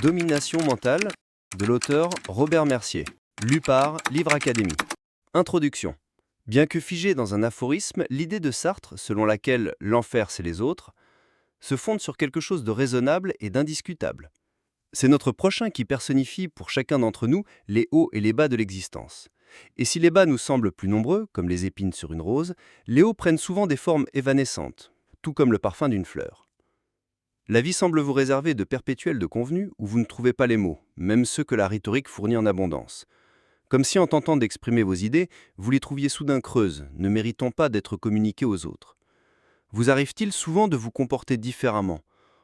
Domination mentale de l'auteur Robert Mercier. Lu par Livre Académie. Introduction. Bien que figée dans un aphorisme, l'idée de Sartre, selon laquelle l'enfer c'est les autres, se fonde sur quelque chose de raisonnable et d'indiscutable. C'est notre prochain qui personnifie pour chacun d'entre nous les hauts et les bas de l'existence. Et si les bas nous semblent plus nombreux, comme les épines sur une rose, les hauts prennent souvent des formes évanescentes, tout comme le parfum d'une fleur. La vie semble vous réserver de perpétuels de convenus où vous ne trouvez pas les mots, même ceux que la rhétorique fournit en abondance. Comme si en tentant d'exprimer vos idées, vous les trouviez soudain creuses, ne méritant pas d'être communiquées aux autres. Vous arrive-t-il souvent de vous comporter différemment,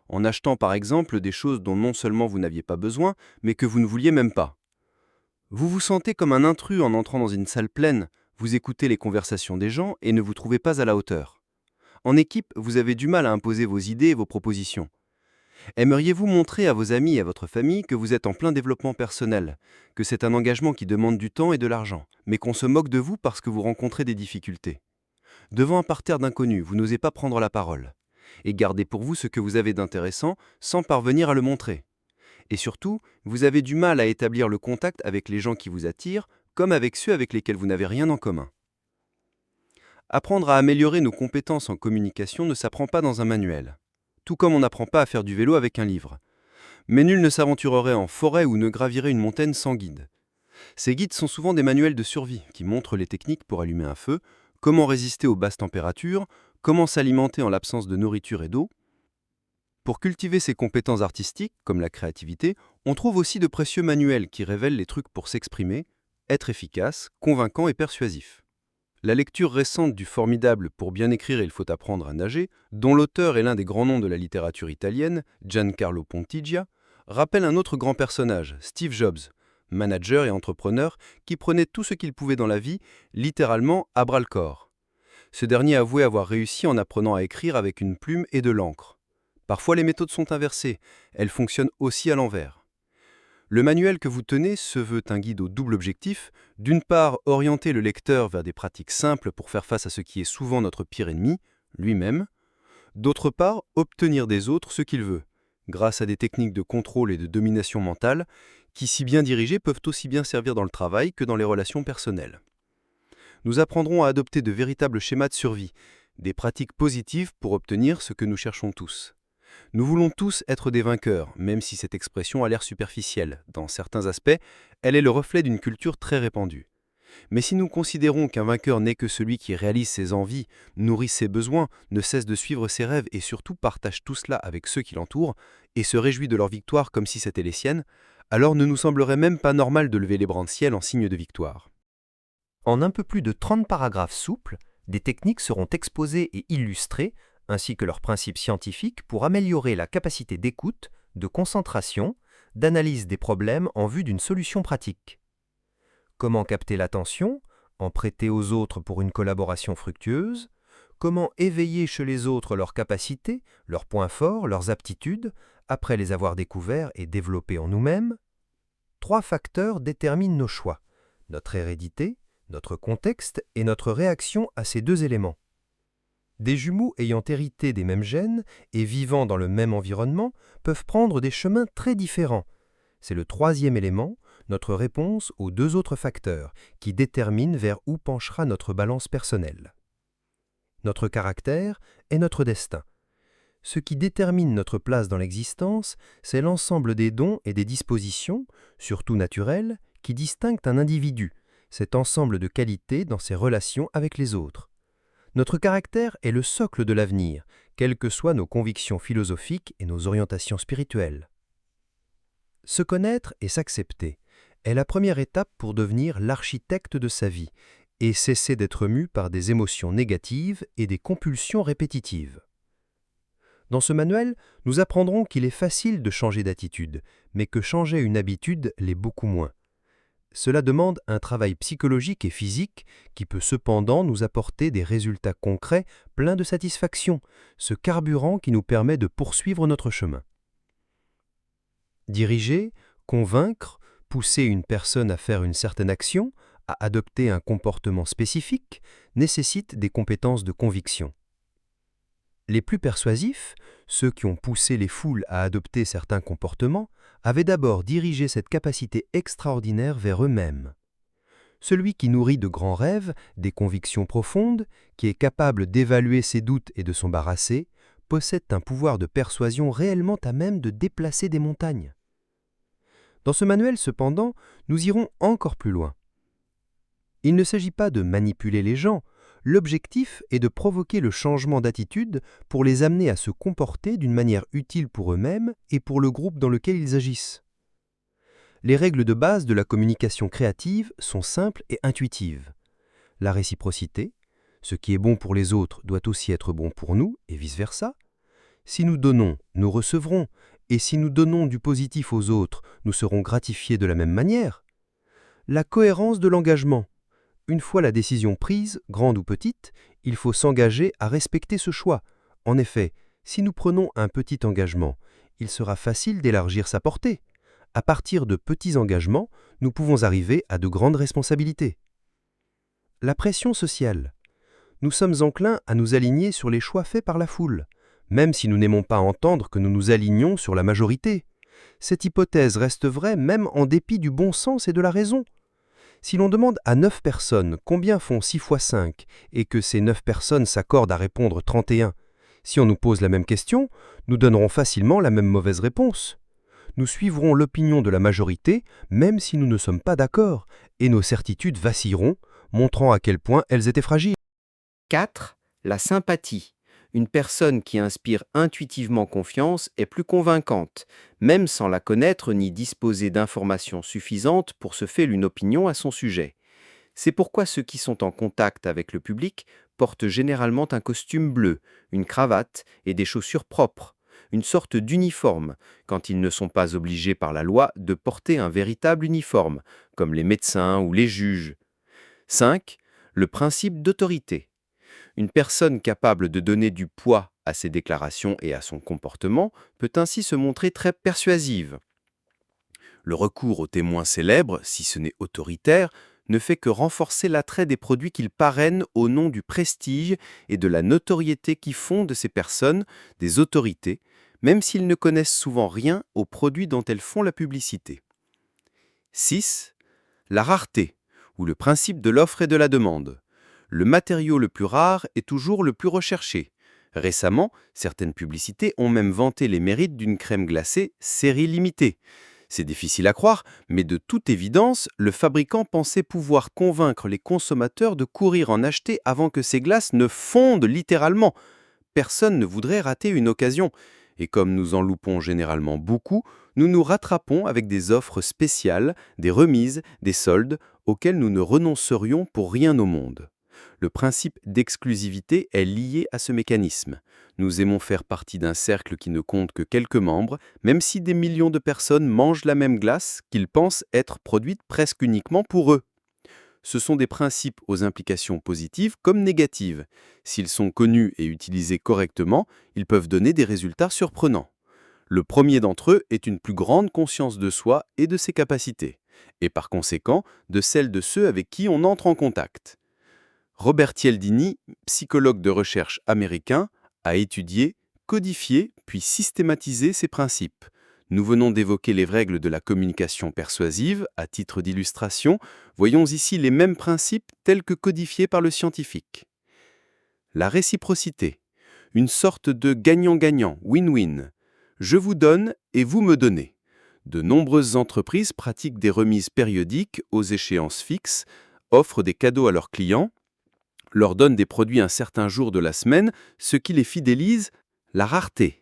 en achetant par exemple des choses dont non seulement vous n'aviez pas besoin, mais que vous ne vouliez même pas? Vous vous sentez comme un intrus en entrant dans une salle pleine, vous écoutez les conversations des gens et ne vous trouvez pas à la hauteur. En équipe, vous avez du mal à imposer vos idées et vos propositions. Aimeriez-vous montrer à vos amis et à votre famille que vous êtes en plein développement personnel, que c'est un engagement qui demande du temps et de l'argent, mais qu'on se moque de vous parce que vous rencontrez des difficultés? Devant un parterre d'inconnus, vous n'osez pas prendre la parole, et gardez pour vous ce que vous avez d'intéressant sans parvenir à le montrer. Et surtout, vous avez du mal à établir le contact avec les gens qui vous attirent, comme avec ceux avec lesquels vous n'avez rien en commun. Apprendre à améliorer nos compétences en communication ne s'apprend pas dans un manuel, tout comme on n'apprend pas à faire du vélo avec un livre. Mais nul ne s'aventurerait en forêt ou ne gravirait une montagne sans guide. Ces guides sont souvent des manuels de survie qui montrent les techniques pour allumer un feu, comment résister aux basses températures, comment s'alimenter en l'absence de nourriture et d'eau. Pour cultiver ses compétences artistiques, comme la créativité, on trouve aussi de précieux manuels qui révèlent les trucs pour s'exprimer, être efficace, convaincant et persuasif. La lecture récente du formidable Pour bien écrire il faut apprendre à nager, dont l'auteur est l'un des grands noms de la littérature italienne, Giancarlo Pontigia, rappelle un autre grand personnage, Steve Jobs, manager et entrepreneur qui prenait tout ce qu'il pouvait dans la vie, littéralement à bras-le-corps. Ce dernier avouait avoir réussi en apprenant à écrire avec une plume et de l'encre. Parfois les méthodes sont inversées, elles fonctionnent aussi à l'envers. Le manuel que vous tenez se veut un guide au double objectif, d'une part orienter le lecteur vers des pratiques simples pour faire face à ce qui est souvent notre pire ennemi, lui-même, d'autre part obtenir des autres ce qu'il veut, grâce à des techniques de contrôle et de domination mentale qui, si bien dirigées, peuvent aussi bien servir dans le travail que dans les relations personnelles. Nous apprendrons à adopter de véritables schémas de survie, des pratiques positives pour obtenir ce que nous cherchons tous. Nous voulons tous être des vainqueurs, même si cette expression a l'air superficielle. Dans certains aspects, elle est le reflet d'une culture très répandue. Mais si nous considérons qu'un vainqueur n'est que celui qui réalise ses envies, nourrit ses besoins, ne cesse de suivre ses rêves et surtout partage tout cela avec ceux qui l'entourent, et se réjouit de leur victoire comme si c'était les siennes, alors ne nous semblerait même pas normal de lever les bras en ciel en signe de victoire. En un peu plus de 30 paragraphes souples, des techniques seront exposées et illustrées, ainsi que leurs principes scientifiques pour améliorer la capacité d'écoute, de concentration, d'analyse des problèmes en vue d'une solution pratique. Comment capter l'attention, en prêter aux autres pour une collaboration fructueuse, comment éveiller chez les autres leurs capacités, leurs points forts, leurs aptitudes, après les avoir découverts et développés en nous-mêmes. 3 facteurs déterminent nos choix, notre hérédité, notre contexte et notre réaction à ces 2 éléments. Des jumeaux ayant hérité des mêmes gènes et vivant dans le même environnement peuvent prendre des chemins très différents. C'est le 3e élément, notre réponse aux 2 autres facteurs, qui déterminent vers où penchera notre balance personnelle. Notre caractère est notre destin. Ce qui détermine notre place dans l'existence, c'est l'ensemble des dons et des dispositions, surtout naturelles, qui distinguent un individu, cet ensemble de qualités dans ses relations avec les autres. Notre caractère est le socle de l'avenir, quelles que soient nos convictions philosophiques et nos orientations spirituelles. Se connaître et s'accepter est la première étape pour devenir l'architecte de sa vie et cesser d'être mu par des émotions négatives et des compulsions répétitives. Dans ce manuel, nous apprendrons qu'il est facile de changer d'attitude, mais que changer une habitude l'est beaucoup moins. Cela demande un travail psychologique et physique qui peut cependant nous apporter des résultats concrets pleins de satisfaction, ce carburant qui nous permet de poursuivre notre chemin. Diriger, convaincre, pousser une personne à faire une certaine action, à adopter un comportement spécifique, nécessite des compétences de conviction. Les plus persuasifs, ceux qui ont poussé les foules à adopter certains comportements, avaient d'abord dirigé cette capacité extraordinaire vers eux-mêmes. Celui qui nourrit de grands rêves, des convictions profondes, qui est capable d'évaluer ses doutes et de s'embarrasser, possède un pouvoir de persuasion réellement à même de déplacer des montagnes. Dans ce manuel, cependant, nous irons encore plus loin. Il ne s'agit pas de manipuler les gens, l'objectif est de provoquer le changement d'attitude pour les amener à se comporter d'une manière utile pour eux-mêmes et pour le groupe dans lequel ils agissent. Les règles de base de la communication créative sont simples et intuitives. La réciprocité, ce qui est bon pour les autres doit aussi être bon pour nous, et vice-versa. Si nous donnons, nous recevrons, et si nous donnons du positif aux autres, nous serons gratifiés de la même manière. La cohérence de l'engagement. Une fois la décision prise, grande ou petite, il faut s'engager à respecter ce choix. En effet, si nous prenons un petit engagement, il sera facile d'élargir sa portée. À partir de petits engagements, nous pouvons arriver à de grandes responsabilités. La pression sociale. Nous sommes enclins à nous aligner sur les choix faits par la foule, même si nous n'aimons pas entendre que nous nous alignons sur la majorité. Cette hypothèse reste vraie même en dépit du bon sens et de la raison. Si l'on demande à 9 personnes combien font 6 fois 5 et que ces 9 personnes s'accordent à répondre 31, si on nous pose la même question, nous donnerons facilement la même mauvaise réponse. Nous suivrons l'opinion de la majorité, même si nous ne sommes pas d'accord, et nos certitudes vacilleront, montrant à quel point elles étaient fragiles. 4. La sympathie. Une personne qui inspire intuitivement confiance est plus convaincante, même sans la connaître ni disposer d'informations suffisantes pour se faire une opinion à son sujet. C'est pourquoi ceux qui sont en contact avec le public portent généralement un costume bleu, une cravate et des chaussures propres, une sorte d'uniforme, quand ils ne sont pas obligés par la loi de porter un véritable uniforme, comme les médecins ou les juges. 5. Le principe d'autorité. Une personne capable de donner du poids à ses déclarations et à son comportement peut ainsi se montrer très persuasive. Le recours aux témoins célèbres, si ce n'est autoritaire, ne fait que renforcer l'attrait des produits qu'ils parrainent au nom du prestige et de la notoriété qui font de ces personnes des autorités, même s'ils ne connaissent souvent rien aux produits dont elles font la publicité. 6. La rareté, ou le principe de l'offre et de la demande. Le matériau le plus rare est toujours le plus recherché. Récemment, certaines publicités ont même vanté les mérites d'une crème glacée série limitée. C'est difficile à croire, mais de toute évidence, le fabricant pensait pouvoir convaincre les consommateurs de courir en acheter avant que ces glaces ne fondent littéralement. Personne ne voudrait rater une occasion. Et comme nous en loupons généralement beaucoup, nous nous rattrapons avec des offres spéciales, des remises, des soldes, auxquels nous ne renoncerions pour rien au monde. Le principe d'exclusivité est lié à ce mécanisme. Nous aimons faire partie d'un cercle qui ne compte que quelques membres, même si des millions de personnes mangent la même glace qu'ils pensent être produite presque uniquement pour eux. Ce sont des principes aux implications positives comme négatives. S'ils sont connus et utilisés correctement, ils peuvent donner des résultats surprenants. Le premier d'entre eux est une plus grande conscience de soi et de ses capacités, et par conséquent de celles de ceux avec qui on entre en contact. Robert Cialdini, psychologue de recherche américain, a étudié, codifié puis systématisé ces principes. Nous venons d'évoquer les règles de la communication persuasive. À titre d'illustration, voyons ici les mêmes principes tels que codifiés par le scientifique. La réciprocité, une sorte de gagnant-gagnant, win-win. Je vous donne et vous me donnez. De nombreuses entreprises pratiquent des remises périodiques aux échéances fixes, offrent des cadeaux à leurs clients, leur donnent des produits un certain jour de la semaine, ce qui les fidélise, la rareté.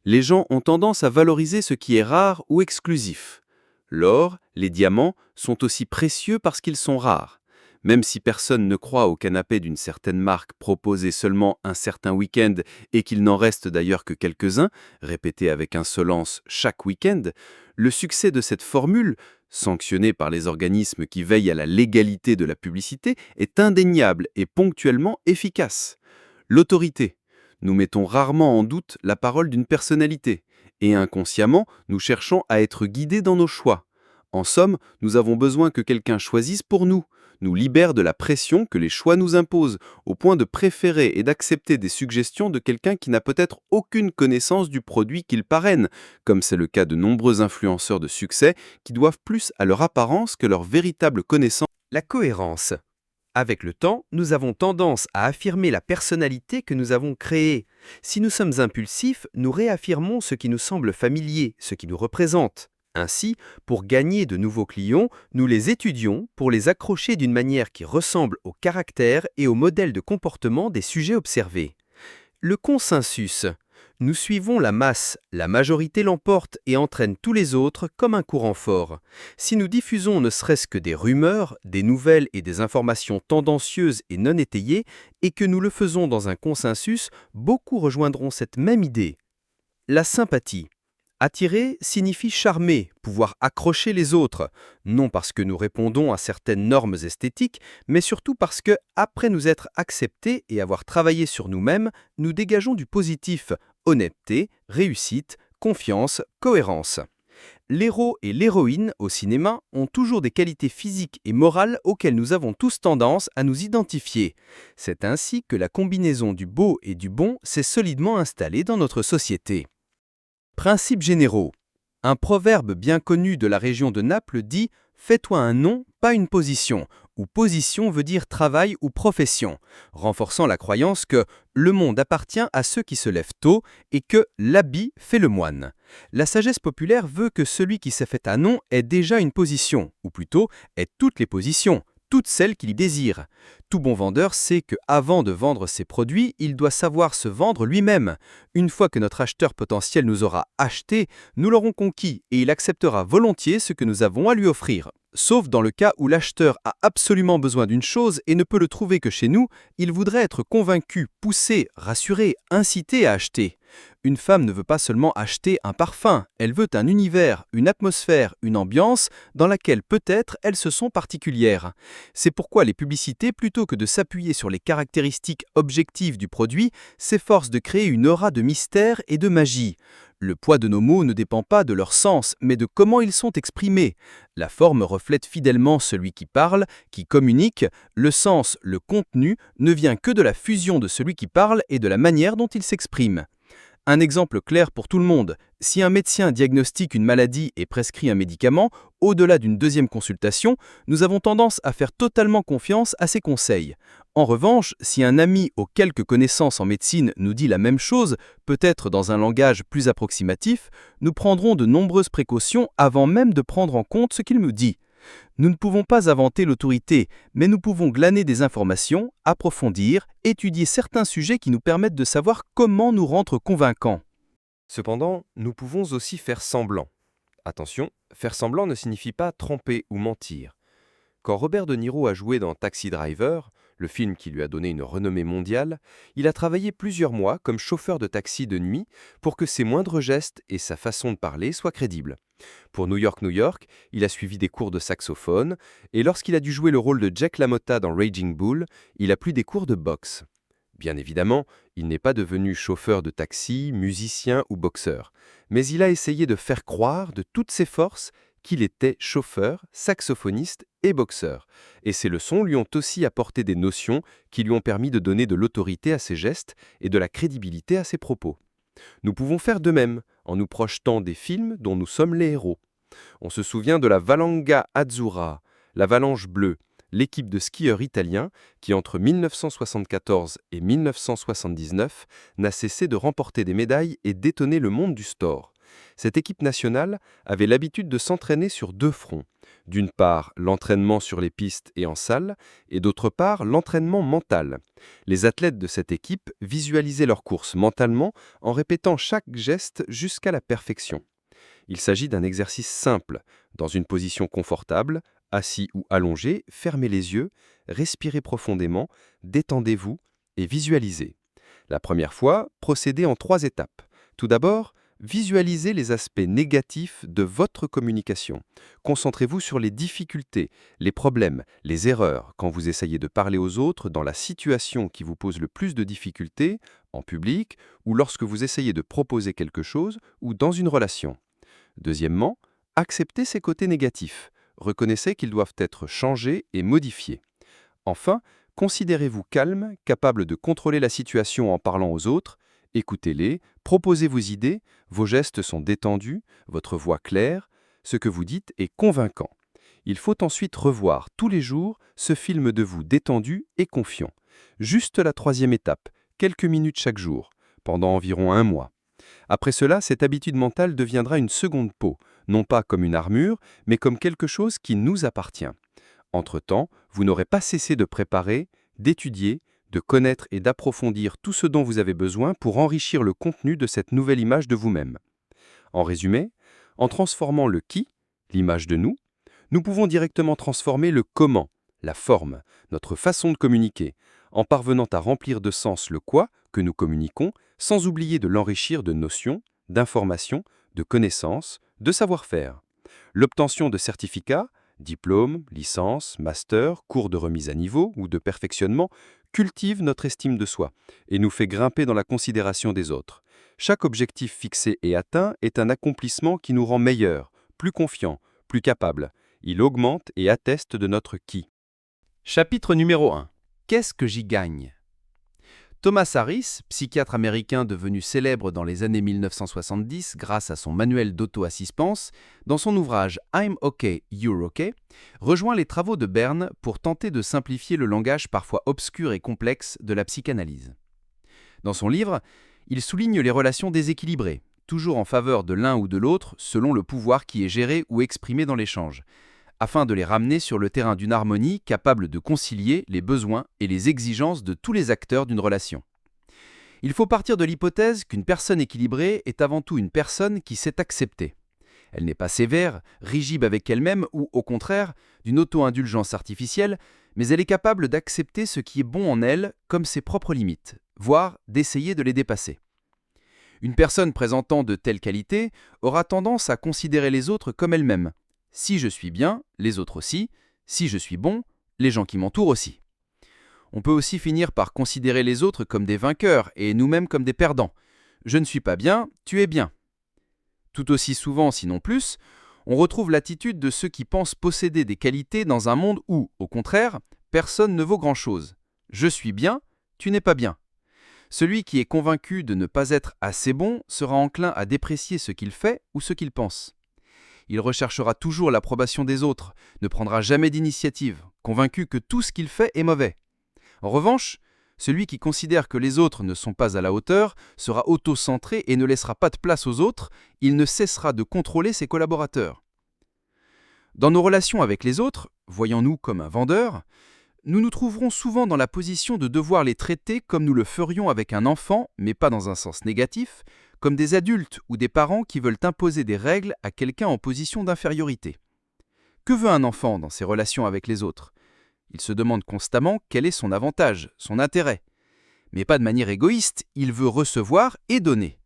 Les gens ont tendance à valoriser ce qui est rare ou exclusif. L'or, les diamants sont aussi précieux parce qu'ils sont rares. Même si personne ne croit au canapé d'une certaine marque proposé seulement un certain week-end et qu'il n'en reste d'ailleurs que quelques-uns, répétés avec insolence chaque week-end, le succès de cette formule, sanctionnée par les organismes qui veillent à la légalité de la publicité, est indéniable et ponctuellement efficace. L'autorité. Nous mettons rarement en doute la parole d'une personnalité, et inconsciemment, nous cherchons à être guidés dans nos choix. En somme, nous avons besoin que quelqu'un choisisse pour nous. nous libère de la pression que les choix nous imposent, au point de préférer et d'accepter des suggestions de quelqu'un qui n'a peut-être aucune connaissance du produit qu'il parraine, comme c'est le cas de nombreux influenceurs de succès qui doivent plus à leur apparence que leur véritable connaissance. La cohérence. Avec le temps, nous avons tendance à affirmer la personnalité que nous avons créée. Si nous sommes impulsifs, nous réaffirmons ce qui nous semble familier, ce qui nous représente. Ainsi, pour gagner de nouveaux clients, nous les étudions pour les accrocher d'une manière qui ressemble au caractère et au modèle de comportement des sujets observés. Le consensus. Nous suivons la masse, la majorité l'emporte et entraîne tous les autres comme un courant fort. Si nous diffusons ne serait-ce que des rumeurs, des nouvelles et des informations tendancieuses et non étayées, et que nous le faisons dans un consensus, beaucoup rejoindront cette même idée. La sympathie. Attirer signifie charmer, pouvoir accrocher les autres, non parce que nous répondons à certaines normes esthétiques, mais surtout parce que, après nous être acceptés et avoir travaillé sur nous-mêmes, nous dégageons du positif, honnêteté, réussite, confiance, cohérence. L'héros et l'héroïne au cinéma ont toujours des qualités physiques et morales auxquelles nous avons tous tendance à nous identifier. C'est ainsi que la combinaison du beau et du bon s'est solidement installée dans notre société. Principes généraux. Un proverbe bien connu de la région de Naples dit « Fais-toi un nom, pas une position », où position veut dire travail ou profession, renforçant la croyance que le monde appartient à ceux qui se lèvent tôt et que l'habit fait le moine. La sagesse populaire veut que celui qui s'est fait un nom ait déjà une position, ou plutôt ait toutes les positions, toutes celles qu'il y désire. Tout bon vendeur sait qu'avant de vendre ses produits, il doit savoir se vendre lui-même. Une fois que notre acheteur potentiel nous aura acheté, nous l'aurons conquis et il acceptera volontiers ce que nous avons à lui offrir. Sauf dans le cas où l'acheteur a absolument besoin d'une chose et ne peut le trouver que chez nous, il voudrait être convaincu, poussé, rassuré, incité à acheter. Une femme ne veut pas seulement acheter un parfum, elle veut un univers, une atmosphère, une ambiance dans laquelle peut-être elles se sont particulières. C'est pourquoi les publicités, plutôt que de s'appuyer sur les caractéristiques objectives du produit, s'efforcent de créer une aura de mystère et de magie. Le poids de nos mots ne dépend pas de leur sens, mais de comment ils sont exprimés. La forme reflète fidèlement celui qui parle, qui communique. Le sens, le contenu, ne vient que de la fusion de celui qui parle et de la manière dont il s'exprime. Un exemple clair pour tout le monde, si un médecin diagnostique une maladie et prescrit un médicament, au-delà d'une deuxième consultation, nous avons tendance à faire totalement confiance à ses conseils. En revanche, si un ami aux quelques connaissances en médecine nous dit la même chose, peut-être dans un langage plus approximatif, nous prendrons de nombreuses précautions avant même de prendre en compte ce qu'il nous dit. Nous ne pouvons pas inventer l'autorité, mais nous pouvons glaner des informations, approfondir, étudier certains sujets qui nous permettent de savoir comment nous rendre convaincants. Cependant, nous pouvons aussi faire semblant. Attention, faire semblant ne signifie pas tromper ou mentir. Quand Robert De Niro a joué dans Taxi Driver, le film qui lui a donné une renommée mondiale, il a travaillé plusieurs mois comme chauffeur de taxi de nuit pour que ses moindres gestes et sa façon de parler soient crédibles. Pour New York, New York, il a suivi des cours de saxophone et lorsqu'il a dû jouer le rôle de Jack LaMotta dans Raging Bull, il a pris des cours de boxe. Bien évidemment, il n'est pas devenu chauffeur de taxi, musicien ou boxeur, mais il a essayé de faire croire de toutes ses forces qu'il était chauffeur, saxophoniste et boxeur. Et ces leçons lui ont aussi apporté des notions qui lui ont permis de donner de l'autorité à ses gestes et de la crédibilité à ses propos. Nous pouvons faire de même en nous projetant des films dont nous sommes les héros. On se souvient de la Valanga Azzurra, l'Avalanche bleue, l'équipe de skieurs italiens qui, entre 1974 et 1979, n'a cessé de remporter des médailles et d'étonner le monde du sport. Cette équipe nationale avait l'habitude de s'entraîner sur deux fronts. D'une part, l'entraînement sur les pistes et en salle, et d'autre part, l'entraînement mental. Les athlètes de cette équipe visualisaient leur course mentalement en répétant chaque geste jusqu'à la perfection. Il s'agit d'un exercice simple. Dans une position confortable, assis ou allongé, fermez les yeux, respirez profondément, détendez-vous et visualisez. La première fois, procédez en 3 étapes. Tout d'abord, visualisez les aspects négatifs de votre communication. Concentrez-vous sur les difficultés, les problèmes, les erreurs quand vous essayez de parler aux autres dans la situation qui vous pose le plus de difficultés, en public, ou lorsque vous essayez de proposer quelque chose ou dans une relation. Deuxièmement, acceptez ces côtés négatifs. Reconnaissez qu'ils doivent être changés et modifiés. Enfin, considérez-vous calme, capable de contrôler la situation en parlant aux autres. Écoutez-les, proposez vos idées, vos gestes sont détendus, votre voix claire, ce que vous dites est convaincant. Il faut ensuite revoir tous les jours ce film de vous détendu et confiant. Juste la troisième étape, quelques minutes chaque jour, pendant environ 1 mois. Après cela, cette habitude mentale deviendra une seconde peau, non pas comme une armure, mais comme quelque chose qui nous appartient. Entre-temps, vous n'aurez pas cessé de préparer, d'étudier, de connaître et d'approfondir tout ce dont vous avez besoin pour enrichir le contenu de cette nouvelle image de vous-même. En résumé, en transformant le qui, l'image de nous, nous pouvons directement transformer le comment, la forme, notre façon de communiquer, en parvenant à remplir de sens le quoi que nous communiquons, sans oublier de l'enrichir de notions, d'informations, de connaissances, de savoir-faire. L'obtention de certificats, diplômes, licences, masters, cours de remise à niveau ou de perfectionnement cultive notre estime de soi et nous fait grimper dans la considération des autres. Chaque objectif fixé et atteint est un accomplissement qui nous rend meilleurs, plus confiants, plus capables. Il augmente et atteste de notre qui. Chapitre numéro 1. Qu'est-ce que j'y gagne ? Thomas Harris, psychiatre américain devenu célèbre dans les années 1970 grâce à son manuel d'auto-assistance, dans son ouvrage I'm OK, You're OK, rejoint les travaux de Berne pour tenter de simplifier le langage parfois obscur et complexe de la psychanalyse. Dans son livre, il souligne les relations déséquilibrées, toujours en faveur de l'un ou de l'autre selon le pouvoir qui est géré ou exprimé dans l'échange, afin de les ramener sur le terrain d'une harmonie capable de concilier les besoins et les exigences de tous les acteurs d'une relation. Il faut partir de l'hypothèse qu'une personne équilibrée est avant tout une personne qui sait accepter. Elle n'est pas sévère, rigide avec elle-même ou, au contraire, d'une auto-indulgence artificielle, mais elle est capable d'accepter ce qui est bon en elle comme ses propres limites, voire d'essayer de les dépasser. Une personne présentant de telles qualités aura tendance à considérer les autres comme elle-même. Si je suis bien, les autres aussi. Si je suis bon, les gens qui m'entourent aussi. On peut aussi finir par considérer les autres comme des vainqueurs et nous-mêmes comme des perdants. Je ne suis pas bien, tu es bien. Tout aussi souvent, sinon plus, on retrouve l'attitude de ceux qui pensent posséder des qualités dans un monde où, au contraire, personne ne vaut grand-chose. Je suis bien, tu n'es pas bien. Celui qui est convaincu de ne pas être assez bon sera enclin à déprécier ce qu'il fait ou ce qu'il pense. Il recherchera toujours l'approbation des autres, ne prendra jamais d'initiative, convaincu que tout ce qu'il fait est mauvais. En revanche, celui qui considère que les autres ne sont pas à la hauteur sera auto-centré et ne laissera pas de place aux autres, il ne cessera de contrôler ses collaborateurs. Dans nos relations avec les autres, voyons-nous comme un vendeur, nous nous trouverons souvent dans la position de devoir les traiter comme nous le ferions avec un enfant, mais pas dans un sens négatif, comme des adultes ou des parents qui veulent imposer des règles à quelqu'un en position d'infériorité. Que veut un enfant dans ses relations avec les autres ? Il se demande constamment quel est son avantage, son intérêt. Mais pas de manière égoïste, il veut recevoir et donner.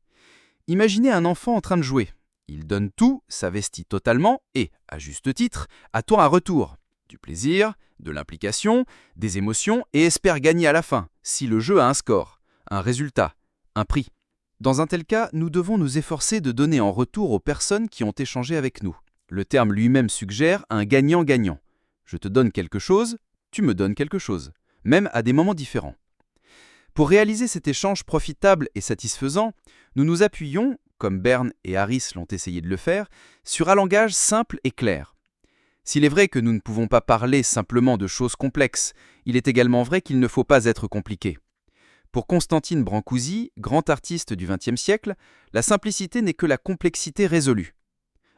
Imaginez un enfant en train de jouer. Il donne tout, s'investit totalement et, à juste titre, attend un retour. Du plaisir, de l'implication, des émotions et espère gagner à la fin, si le jeu a un score, un résultat, un prix. Dans un tel cas, nous devons nous efforcer de donner en retour aux personnes qui ont échangé avec nous. Le terme lui-même suggère un gagnant-gagnant. Je te donne quelque chose, tu me donnes quelque chose, même à des moments différents. Pour réaliser cet échange profitable et satisfaisant, nous nous appuyons, comme Berne et Harris l'ont essayé de le faire, sur un langage simple et clair. S'il est vrai que nous ne pouvons pas parler simplement de choses complexes, il est également vrai qu'il ne faut pas être compliqué. Pour Constantine Brancusi, grand artiste du XXe siècle, la simplicité n'est que la complexité résolue.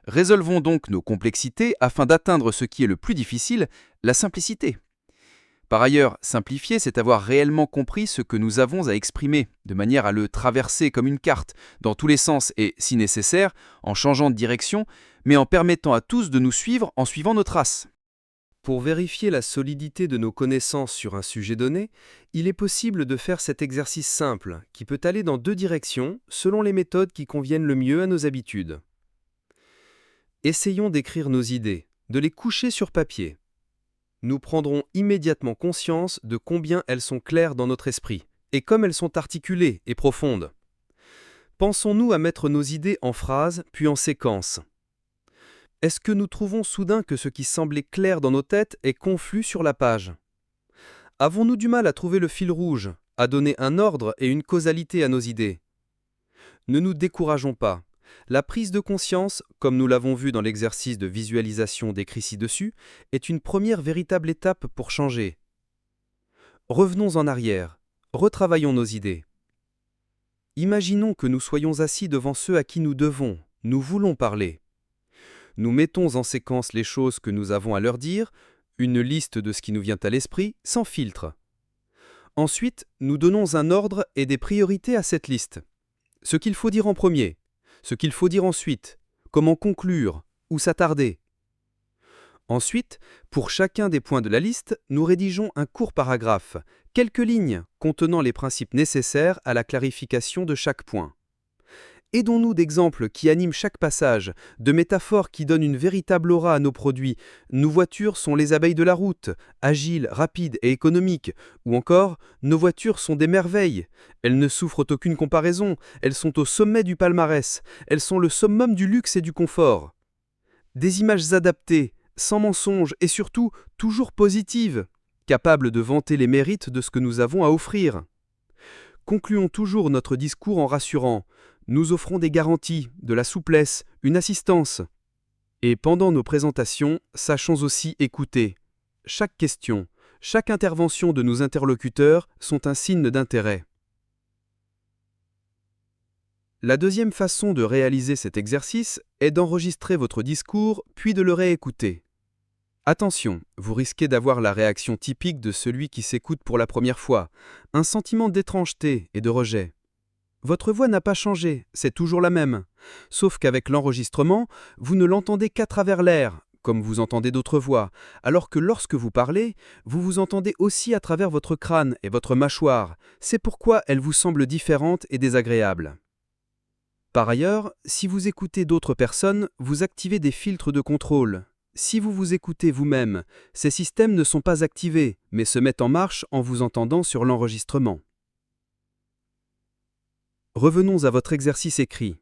Résolvons donc nos complexités afin d'atteindre ce qui est le plus difficile, la simplicité. Par ailleurs, simplifier, c'est avoir réellement compris ce que nous avons à exprimer, de manière à le traverser comme une carte, dans tous les sens et, si nécessaire, en changeant de direction, mais en permettant à tous de nous suivre en suivant nos traces. Pour vérifier la solidité de nos connaissances sur un sujet donné, il est possible de faire cet exercice simple, qui peut aller dans 2 directions, selon les méthodes qui conviennent le mieux à nos habitudes. Essayons d'écrire nos idées, de les coucher sur papier. Nous prendrons immédiatement conscience de combien elles sont claires dans notre esprit, et comme elles sont articulées et profondes. Pensons-nous à mettre nos idées en phrases, puis en séquences. Est-ce que nous trouvons soudain que ce qui semblait clair dans nos têtes est confus sur la page ? Avons-nous du mal à trouver le fil rouge, à donner un ordre et une causalité à nos idées? Ne nous décourageons pas. La prise de conscience, comme nous l'avons vu dans l'exercice de visualisation décrit ci-dessus, est une première véritable étape pour changer. Revenons en arrière, retravaillons nos idées. Imaginons que nous soyons assis devant ceux à qui nous voulons parler. Nous mettons en séquence les choses que nous avons à leur dire, une liste de ce qui nous vient à l'esprit, sans filtre. Ensuite, nous donnons un ordre et des priorités à cette liste. Ce qu'il faut dire en premier, ce qu'il faut dire ensuite, comment conclure, où s'attarder. Ensuite, pour chacun des points de la liste, nous rédigeons un court paragraphe, quelques lignes contenant les principes nécessaires à la clarification de chaque point. Aidons-nous d'exemples qui animent chaque passage, de métaphores qui donnent une véritable aura à nos produits. Nos voitures sont les abeilles de la route, agiles, rapides et économiques. Ou encore, nos voitures sont des merveilles. Elles ne souffrent d'aucune comparaison, elles sont au sommet du palmarès, elles sont le summum du luxe et du confort. Des images adaptées, sans mensonge et surtout toujours positives, capables de vanter les mérites de ce que nous avons à offrir. Concluons toujours notre discours en rassurant. Nous offrons des garanties, de la souplesse, une assistance. Et pendant nos présentations, sachons aussi écouter. Chaque question, chaque intervention de nos interlocuteurs sont un signe d'intérêt. La deuxième façon de réaliser cet exercice est d'enregistrer votre discours puis de le réécouter. Attention, vous risquez d'avoir la réaction typique de celui qui s'écoute pour la première fois, un sentiment d'étrangeté et de rejet. Votre voix n'a pas changé, c'est toujours la même. Sauf qu'avec l'enregistrement, vous ne l'entendez qu'à travers l'air, comme vous entendez d'autres voix, alors que lorsque vous parlez, vous vous entendez aussi à travers votre crâne et votre mâchoire. C'est pourquoi elle vous semble différente et désagréable. Par ailleurs, si vous écoutez d'autres personnes, vous activez des filtres de contrôle. Si vous vous écoutez vous-même, ces systèmes ne sont pas activés, mais se mettent en marche en vous entendant sur l'enregistrement. Revenons à votre exercice écrit.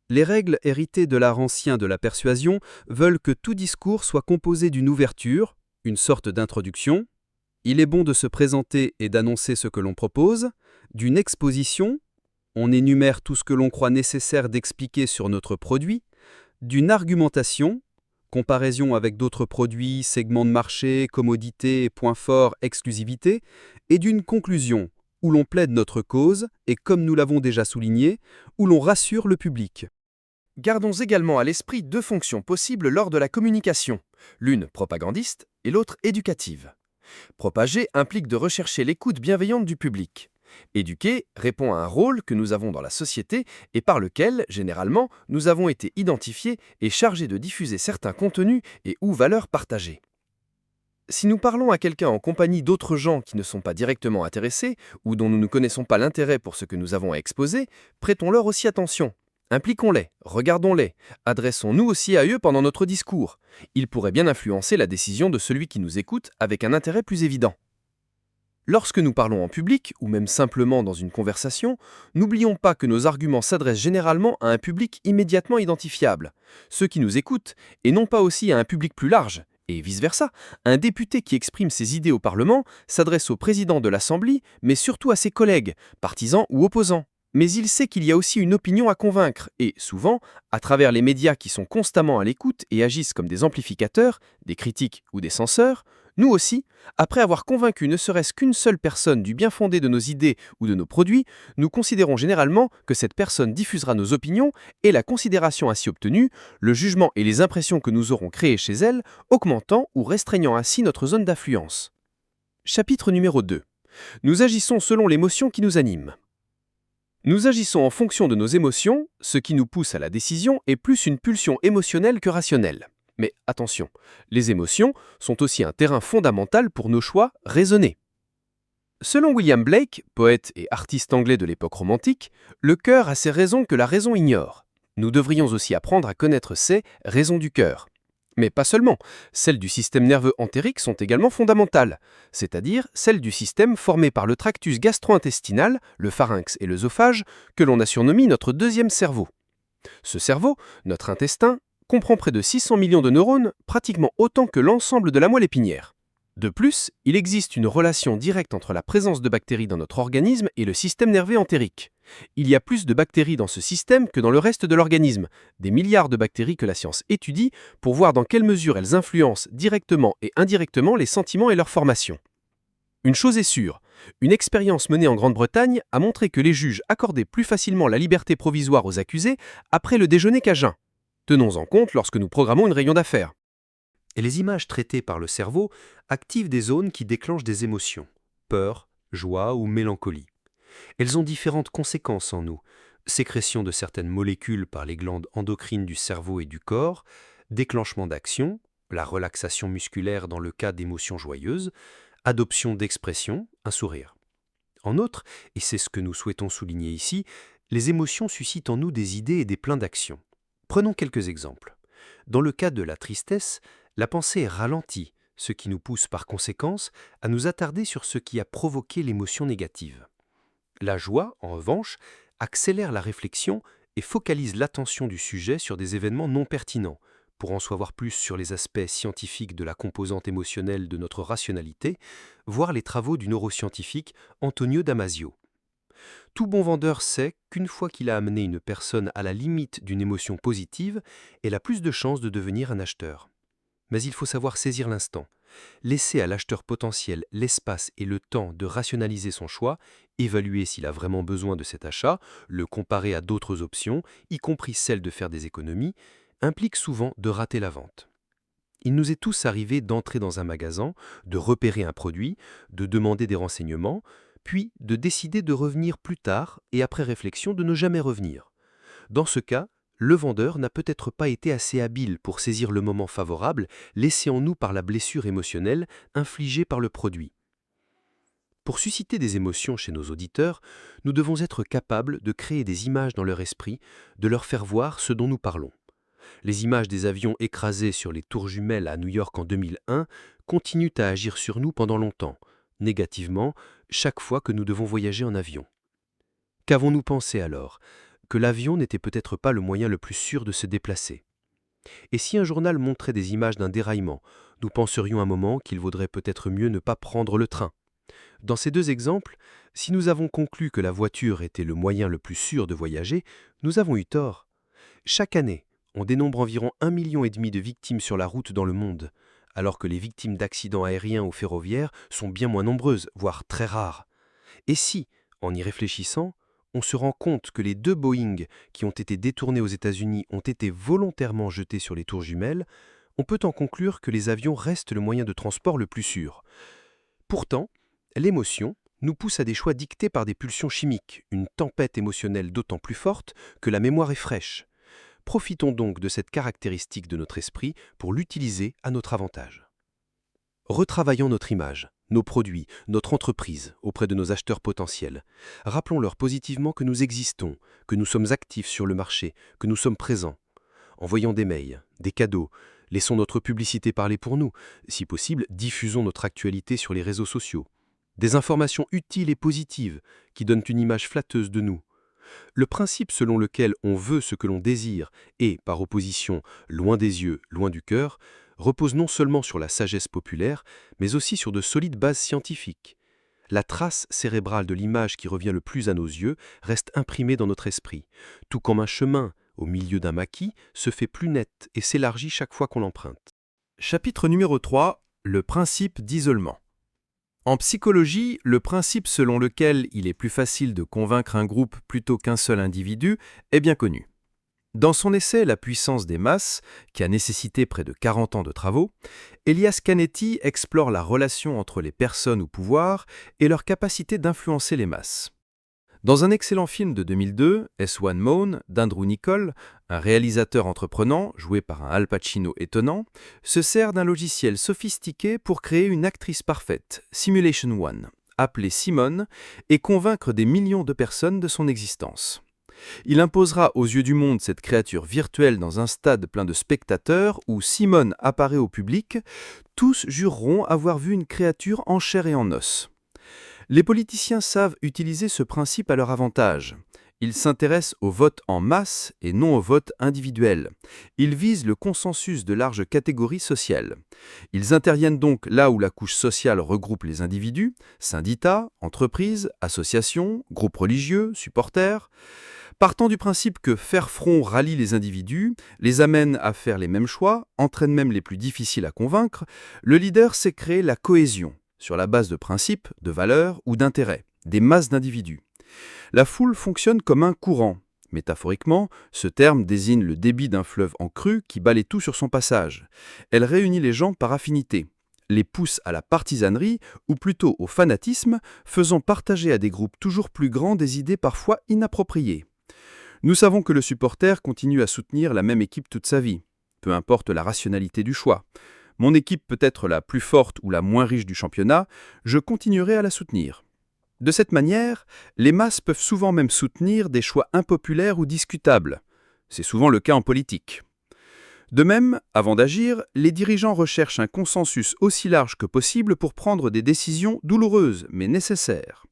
Les règles héritées de l'art ancien de la persuasion veulent que tout discours soit composé d'une ouverture, une sorte d'introduction. Il est bon de se présenter et d'annoncer ce que l'on propose, d'une exposition. On énumère tout ce que l'on croit nécessaire d'expliquer sur notre produit, d'une argumentation, comparaison avec d'autres produits, segments de marché, commodités, points forts, exclusivité, et d'une conclusion, où l'on plaide notre cause et, comme nous l'avons déjà souligné, où l'on rassure le public. Gardons également à l'esprit deux fonctions possibles lors de la communication, l'une propagandiste et l'autre éducative. Propager implique de rechercher l'écoute bienveillante du public. Éduquer répond à un rôle que nous avons dans la société et par lequel, généralement, nous avons été identifiés et chargés de diffuser certains contenus et ou valeurs partagées. Si nous parlons à quelqu'un en compagnie d'autres gens qui ne sont pas directement intéressés ou dont nous ne connaissons pas l'intérêt pour ce que nous avons à exposer, prêtons-leur aussi attention. Impliquons-les, regardons-les, adressons-nous aussi à eux pendant notre discours. Ils pourraient bien influencer la décision de celui qui nous écoute avec un intérêt plus évident. Lorsque nous parlons en public, ou même simplement dans une conversation, n'oublions pas que nos arguments s'adressent généralement à un public immédiatement identifiable, ceux qui nous écoutent, et non pas aussi à un public plus large. Et vice-versa, un député qui exprime ses idées au Parlement s'adresse au président de l'Assemblée, mais surtout à ses collègues, partisans ou opposants. Mais il sait qu'il y a aussi une opinion à convaincre, et souvent, à travers les médias qui sont constamment à l'écoute et agissent comme des amplificateurs, des critiques ou des censeurs, nous aussi, après avoir convaincu ne serait-ce qu'une seule personne du bien fondé de nos idées ou de nos produits, nous considérons généralement que cette personne diffusera nos opinions et la considération ainsi obtenue, le jugement et les impressions que nous aurons créées chez elle, augmentant ou restreignant ainsi notre zone d'influence. Chapitre numéro 2. Nous agissons selon l'émotion qui nous anime. Nous agissons en fonction de nos émotions, ce qui nous pousse à la décision est plus une pulsion émotionnelle que rationnelle. Mais attention, les émotions sont aussi un terrain fondamental pour nos choix raisonnés. Selon William Blake, poète et artiste anglais de l'époque romantique, le cœur a ses raisons que la raison ignore. Nous devrions aussi apprendre à connaître ces raisons du cœur. Mais pas seulement, celles du système nerveux entérique sont également fondamentales, c'est-à-dire celles du système formé par le tractus gastro-intestinal, le pharynx et l'œsophage, que l'on a surnommé notre deuxième cerveau. Ce cerveau, notre intestin, comprend près de 600 millions de neurones, pratiquement autant que l'ensemble de la moelle épinière. De plus, il existe une relation directe entre la présence de bactéries dans notre organisme et le système nerveux entérique. Il y a plus de bactéries dans ce système que dans le reste de l'organisme, des milliards de bactéries que la science étudie pour voir dans quelle mesure elles influencent directement et indirectement les sentiments et leur formation. Une chose est sûre, une expérience menée en Grande-Bretagne a montré que les juges accordaient plus facilement la liberté provisoire aux accusés après le déjeuner qu'à jeun. Tenons-en compte lorsque nous programmons une réunion d'affaires. Et les images traitées par le cerveau activent des zones qui déclenchent des émotions, peur, joie ou mélancolie. Elles ont différentes conséquences en nous, sécrétion de certaines molécules par les glandes endocrines du cerveau et du corps, déclenchement d'actions, la relaxation musculaire dans le cas d'émotions joyeuses, adoption d'expressions, un sourire. En outre, et c'est ce que nous souhaitons souligner ici, les émotions suscitent en nous des idées et des plans d'action. Prenons quelques exemples. Dans le cas de la tristesse, la pensée est ralentie, ce qui nous pousse par conséquence à nous attarder sur ce qui a provoqué l'émotion négative. La joie, en revanche, accélère la réflexion et focalise l'attention du sujet sur des événements non pertinents. Pour en savoir plus sur les aspects scientifiques de la composante émotionnelle de notre rationalité, voir les travaux du neuroscientifique Antonio Damasio. Tout bon vendeur sait qu'une fois qu'il a amené une personne à la limite d'une émotion positive, elle a plus de chances de devenir un acheteur. Mais il faut savoir saisir l'instant, laisser à l'acheteur potentiel l'espace et le temps de rationaliser son choix, évaluer s'il a vraiment besoin de cet achat, le comparer à d'autres options, y compris celle de faire des économies, implique souvent de rater la vente. Il nous est tous arrivé d'entrer dans un magasin, de repérer un produit, de demander des renseignements, puis de décider de revenir plus tard et après réflexion de ne jamais revenir. Dans ce cas, le vendeur n'a peut-être pas été assez habile pour saisir le moment favorable laissé en nous par la blessure émotionnelle infligée par le produit. Pour susciter des émotions chez nos auditeurs, nous devons être capables de créer des images dans leur esprit, de leur faire voir ce dont nous parlons. Les images des avions écrasés sur les tours jumelles à New York en 2001 continuent à agir sur nous pendant longtemps, négativement, chaque fois que nous devons voyager en avion. Qu'avons-nous pensé alors ? Que l'avion n'était peut-être pas le moyen le plus sûr de se déplacer. Et si un journal montrait des images d'un déraillement, nous penserions un moment qu'il vaudrait peut-être mieux ne pas prendre le train. Dans ces deux exemples, si nous avons conclu que la voiture était le moyen le plus sûr de voyager, nous avons eu tort. Chaque année, on dénombre environ 1,5 million de victimes sur la route dans le monde, alors que les victimes d'accidents aériens ou ferroviaires sont bien moins nombreuses, voire très rares. Et si, en y réfléchissant, on se rend compte que les 2 Boeing qui ont été détournés aux États-Unis ont été volontairement jetés sur les tours jumelles, on peut en conclure que les avions restent le moyen de transport le plus sûr. Pourtant, l'émotion nous pousse à des choix dictés par des pulsions chimiques, une tempête émotionnelle d'autant plus forte que la mémoire est fraîche. Profitons donc de cette caractéristique de notre esprit pour l'utiliser à notre avantage. Retravaillons notre image, nos produits, notre entreprise auprès de nos acheteurs potentiels. Rappelons-leur positivement que nous existons, que nous sommes actifs sur le marché, que nous sommes présents. Envoyons des mails, des cadeaux, laissons notre publicité parler pour nous. Si possible, diffusons notre actualité sur les réseaux sociaux. Des informations utiles et positives qui donnent une image flatteuse de nous. Le principe selon lequel on veut ce que l'on désire et, par opposition, loin des yeux, loin du cœur, repose non seulement sur la sagesse populaire, mais aussi sur de solides bases scientifiques. La trace cérébrale de l'image qui revient le plus à nos yeux reste imprimée dans notre esprit, tout comme un chemin, au milieu d'un maquis, se fait plus net et s'élargit chaque fois qu'on l'emprunte. Chapitre numéro 3. Le principe d'isolement. En psychologie, le principe selon lequel il est plus facile de convaincre un groupe plutôt qu'un seul individu est bien connu. Dans son essai « La puissance des masses », qui a nécessité près de 40 ans de travaux, Elias Canetti explore la relation entre les personnes au pouvoir et leur capacité d'influencer les masses. Dans un excellent film de 2002, S1 Moan, d'Andrew Niccol, un réalisateur entreprenant, joué par un Al Pacino étonnant, se sert d'un logiciel sophistiqué pour créer une actrice parfaite, Simulation One, appelée Simone, et convaincre des millions de personnes de son existence. Il imposera aux yeux du monde cette créature virtuelle dans un stade plein de spectateurs où Simone apparaît au public, tous jureront avoir vu une créature en chair et en os. Les politiciens savent utiliser ce principe à leur avantage. Ils s'intéressent au vote en masse et non au vote individuel. Ils visent le consensus de larges catégories sociales. Ils interviennent donc là où la couche sociale regroupe les individus, syndicats, entreprises, associations, groupes religieux, supporters. Partant du principe que faire front rallie les individus, les amène à faire les mêmes choix, entraîne même les plus difficiles à convaincre, le leader sait créer la cohésion, sur la base de principes, de valeurs ou d'intérêts, des masses d'individus. La foule fonctionne comme un courant. Métaphoriquement, ce terme désigne le débit d'un fleuve en crue qui balaie tout sur son passage. Elle réunit les gens par affinité, les pousse à la partisanerie ou plutôt au fanatisme, faisant partager à des groupes toujours plus grands des idées parfois inappropriées. Nous savons que le supporter continue à soutenir la même équipe toute sa vie, peu importe la rationalité du choix. Mon équipe peut être la plus forte ou la moins riche du championnat, je continuerai à la soutenir. De cette manière, les masses peuvent souvent même soutenir des choix impopulaires ou discutables. C'est souvent le cas en politique. De même, avant d'agir, les dirigeants recherchent un consensus aussi large que possible pour prendre des décisions douloureuses mais nécessaires.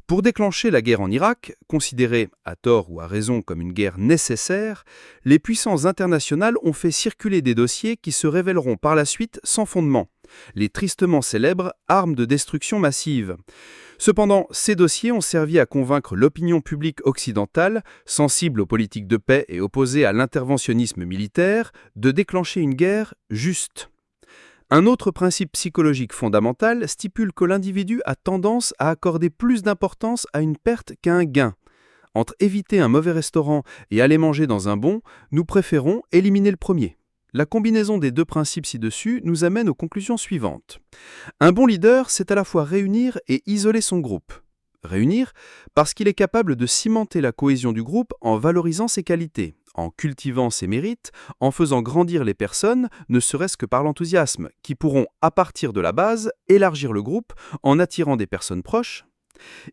Pour déclencher la guerre en Irak, considérée à tort ou à raison comme une guerre nécessaire, les puissances internationales ont fait circuler des dossiers qui se révéleront par la suite sans fondement, les tristement célèbres armes de destruction massive. Cependant, ces dossiers ont servi à convaincre l'opinion publique occidentale, sensible aux politiques de paix et opposée à l'interventionnisme militaire, de déclencher une guerre juste. Un autre principe psychologique fondamental stipule que l'individu a tendance à accorder plus d'importance à une perte qu'à un gain. Entre éviter un mauvais restaurant et aller manger dans un bon, nous préférons éliminer le premier. La combinaison des deux principes ci-dessus nous amène aux conclusions suivantes. Un bon leader, c'est à la fois réunir et isoler son groupe. Réunir parce qu'il est capable de cimenter la cohésion du groupe en valorisant ses qualités, en cultivant ses mérites, en faisant grandir les personnes, ne serait-ce que par l'enthousiasme, qui pourront, à partir de la base, élargir le groupe en attirant des personnes proches.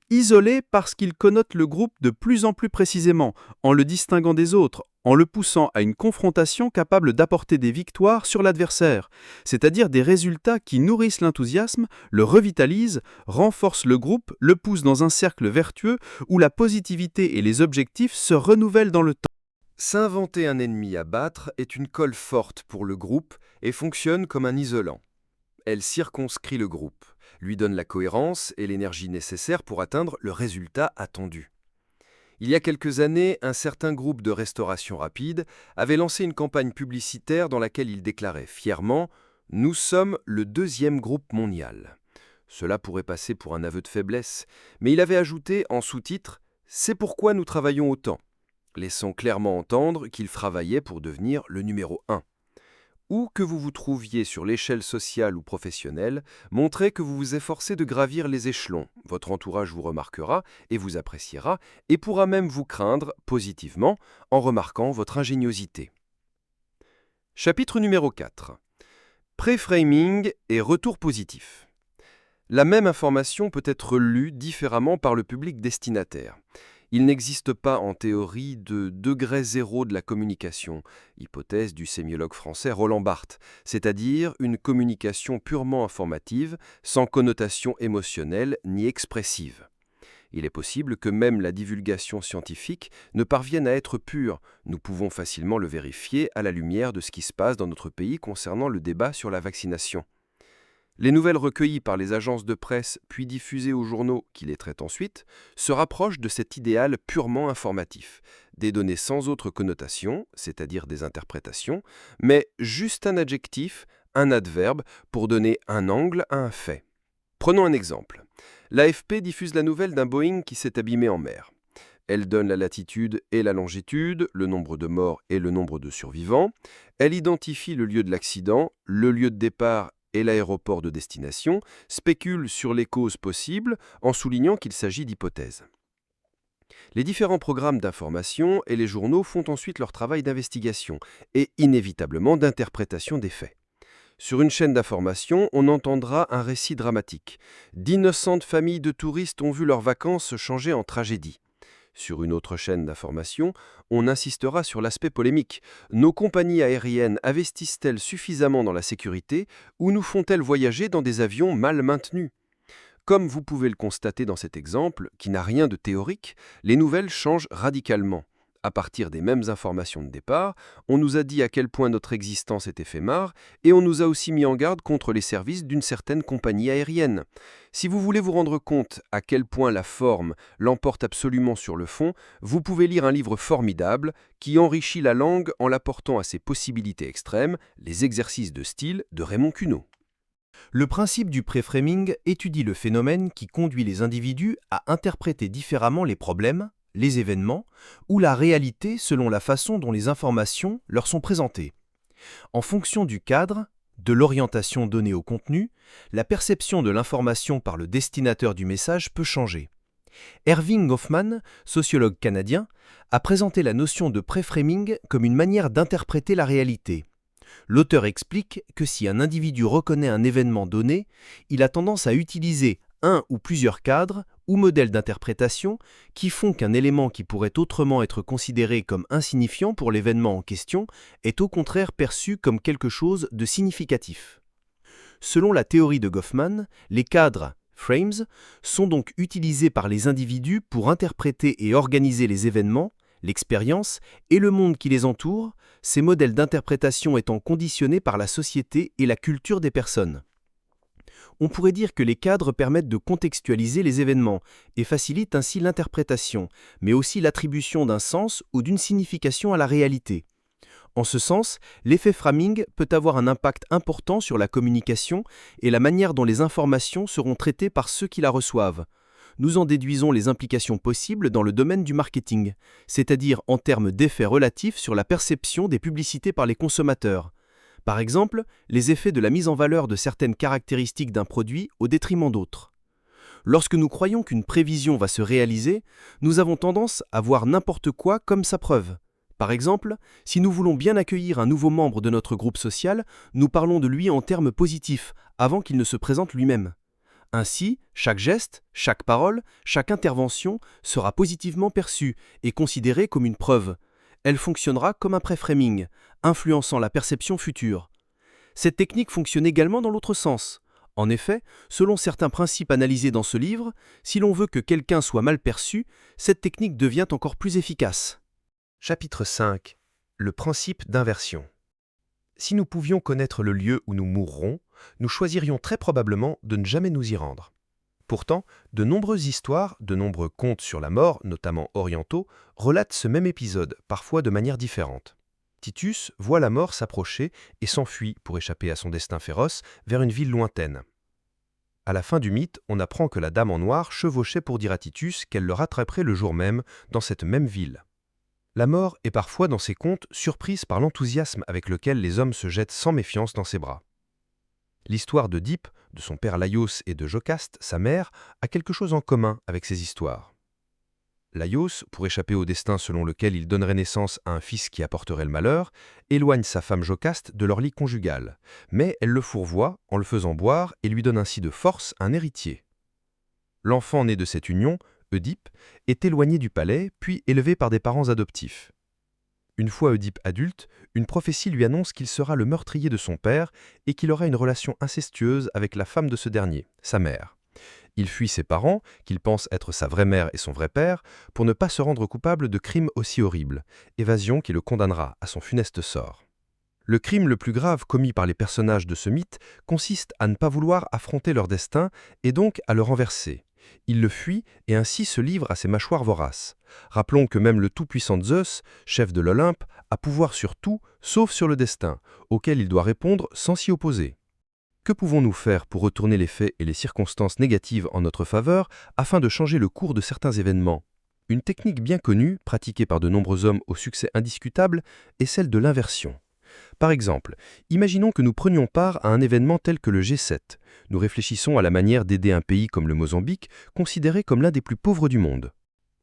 Isolé parce qu'il connote le groupe de plus en plus précisément, en le distinguant des autres, en le poussant à une confrontation capable d'apporter des victoires sur l'adversaire, c'est-à-dire des résultats qui nourrissent l'enthousiasme, le revitalisent, renforcent le groupe, le poussent dans un cercle vertueux où la positivité et les objectifs se renouvellent dans le temps. S'inventer un ennemi à battre est une colle forte pour le groupe et fonctionne comme un isolant. Elle circonscrit le groupe, lui donne la cohérence et l'énergie nécessaires pour atteindre le résultat attendu. Il y a quelques années, un certain groupe de restauration rapide avait lancé une campagne publicitaire dans laquelle il déclarait fièrement « Nous sommes le 2e groupe mondial ». Cela pourrait passer pour un aveu de faiblesse, mais il avait ajouté en sous-titre « C'est pourquoi nous travaillons autant », laissant clairement entendre qu'il travaillait pour devenir le numéro 1. Où que vous vous trouviez sur l'échelle sociale ou professionnelle, montrez que vous vous efforcez de gravir les échelons. Votre entourage vous remarquera et vous appréciera et pourra même vous craindre positivement en remarquant votre ingéniosité. Chapitre numéro 4. Pré-framing et retour positif. La même information peut être lue différemment par le public destinataire. Il n'existe pas en théorie de degré zéro de la communication, hypothèse du sémiologue français Roland Barthes, c'est-à-dire une communication purement informative, sans connotation émotionnelle ni expressive. Il est possible que même la divulgation scientifique ne parvienne à être pure. Nous pouvons facilement le vérifier à la lumière de ce qui se passe dans notre pays concernant le débat sur la vaccination. Les nouvelles recueillies par les agences de presse puis diffusées aux journaux qui les traitent ensuite se rapprochent de cet idéal purement informatif, des données sans autre connotation, c'est-à-dire des interprétations, mais juste un adjectif, un adverbe pour donner un angle à un fait. Prenons un exemple. L'AFP diffuse la nouvelle d'un Boeing qui s'est abîmé en mer. Elle donne la latitude et la longitude, le nombre de morts et le nombre de survivants. Elle identifie le lieu de l'accident, le lieu de départ et l'aéroport de destination, spécule sur les causes possibles en soulignant qu'il s'agit d'hypothèses. Les différents programmes d'information et les journaux font ensuite leur travail d'investigation et inévitablement d'interprétation des faits. Sur une chaîne d'information, on entendra un récit dramatique. D'innocentes familles de touristes ont vu leurs vacances changer en tragédie. Sur une autre chaîne d'information, on insistera sur l'aspect polémique. Nos compagnies aériennes investissent-elles suffisamment dans la sécurité ou nous font-elles voyager dans des avions mal maintenus ? Comme vous pouvez le constater dans cet exemple, qui n'a rien de théorique, les nouvelles changent radicalement. À partir des mêmes informations de départ, on nous a dit à quel point notre existence est éphémère et on nous a aussi mis en garde contre les services d'une certaine compagnie aérienne. Si vous voulez vous rendre compte à quel point la forme l'emporte absolument sur le fond, vous pouvez lire un livre formidable qui enrichit la langue en l'apportant à ses possibilités extrêmes, Les exercices de style de Raymond Queneau. Le principe du préframing étudie le phénomène qui conduit les individus à interpréter différemment les problèmes, les événements ou la réalité selon la façon dont les informations leur sont présentées. En fonction du cadre, de l'orientation donnée au contenu, la perception de l'information par le destinataire du message peut changer. Erving Goffman, sociologue canadien, a présenté la notion de préframing comme une manière d'interpréter la réalité. L'auteur explique que si un individu reconnaît un événement donné, il a tendance à utiliser un ou plusieurs cadres ou modèles d'interprétation qui font qu'un élément qui pourrait autrement être considéré comme insignifiant pour l'événement en question est au contraire perçu comme quelque chose de significatif. Selon la théorie de Goffman, les cadres, frames, sont donc utilisés par les individus pour interpréter et organiser les événements, l'expérience et le monde qui les entoure, ces modèles d'interprétation étant conditionnés par la société et la culture des personnes. On pourrait dire que les cadres permettent de contextualiser les événements et facilitent ainsi l'interprétation, mais aussi l'attribution d'un sens ou d'une signification à la réalité. En ce sens, l'effet framing peut avoir un impact important sur la communication et la manière dont les informations seront traitées par ceux qui la reçoivent. Nous en déduisons les implications possibles dans le domaine du marketing, c'est-à-dire en termes d'effets relatifs sur la perception des publicités par les consommateurs. Par exemple, les effets de la mise en valeur de certaines caractéristiques d'un produit au détriment d'autres. Lorsque nous croyons qu'une prévision va se réaliser, nous avons tendance à voir n'importe quoi comme sa preuve. Par exemple, si nous voulons bien accueillir un nouveau membre de notre groupe social, nous parlons de lui en termes positifs, avant qu'il ne se présente lui-même. Ainsi, chaque geste, chaque parole, chaque intervention sera positivement perçue et considérée comme une preuve. Elle fonctionnera comme un préframing, influençant la perception future. Cette technique fonctionne également dans l'autre sens. En effet, selon certains principes analysés dans ce livre, si l'on veut que quelqu'un soit mal perçu, cette technique devient encore plus efficace. Chapitre 5. Le principe d'inversion. Si nous pouvions connaître le lieu où nous mourrons, nous choisirions très probablement de ne jamais nous y rendre. Pourtant, de nombreuses histoires, de nombreux contes sur la mort, notamment orientaux, relatent ce même épisode, parfois de manière différente. Titus voit la mort s'approcher et s'enfuit pour échapper à son destin féroce vers une ville lointaine. À la fin du mythe, on apprend que la dame en noir chevauchait pour dire à Titus qu'elle le rattraperait le jour même dans cette même ville. La mort est parfois dans ces contes surprise par l'enthousiasme avec lequel les hommes se jettent sans méfiance dans ses bras. L'histoire d'Œdipe, de son père Laïos et de Jocaste, sa mère, a quelque chose en commun avec ces histoires. Laïos, pour échapper au destin selon lequel il donnerait naissance à un fils qui apporterait le malheur, éloigne sa femme Jocaste de leur lit conjugal, mais elle le fourvoie en le faisant boire et lui donne ainsi de force un héritier. L'enfant né de cette union, Œdipe, est éloigné du palais puis élevé par des parents adoptifs. Une fois Œdipe adulte, une prophétie lui annonce qu'il sera le meurtrier de son père et qu'il aura une relation incestueuse avec la femme de ce dernier, sa mère. Il fuit ses parents, qu'il pense être sa vraie mère et son vrai père, pour ne pas se rendre coupable de crimes aussi horribles, évasion qui le condamnera à son funeste sort. Le crime le plus grave commis par les personnages de ce mythe consiste à ne pas vouloir affronter leur destin et donc à le renverser. Il le fuit et ainsi se livre à ses mâchoires voraces. Rappelons que même le tout-puissant Zeus, chef de l'Olympe, a pouvoir sur tout, sauf sur le destin, auquel il doit répondre sans s'y opposer. Que pouvons-nous faire pour retourner les faits et les circonstances négatives en notre faveur afin de changer le cours de certains événements ? Une technique bien connue, pratiquée par de nombreux hommes au succès indiscutable, est celle de l'inversion. Par exemple, imaginons que nous prenions part à un événement tel que le G7. Nous réfléchissons à la manière d'aider un pays comme le Mozambique, considéré comme l'un des plus pauvres du monde.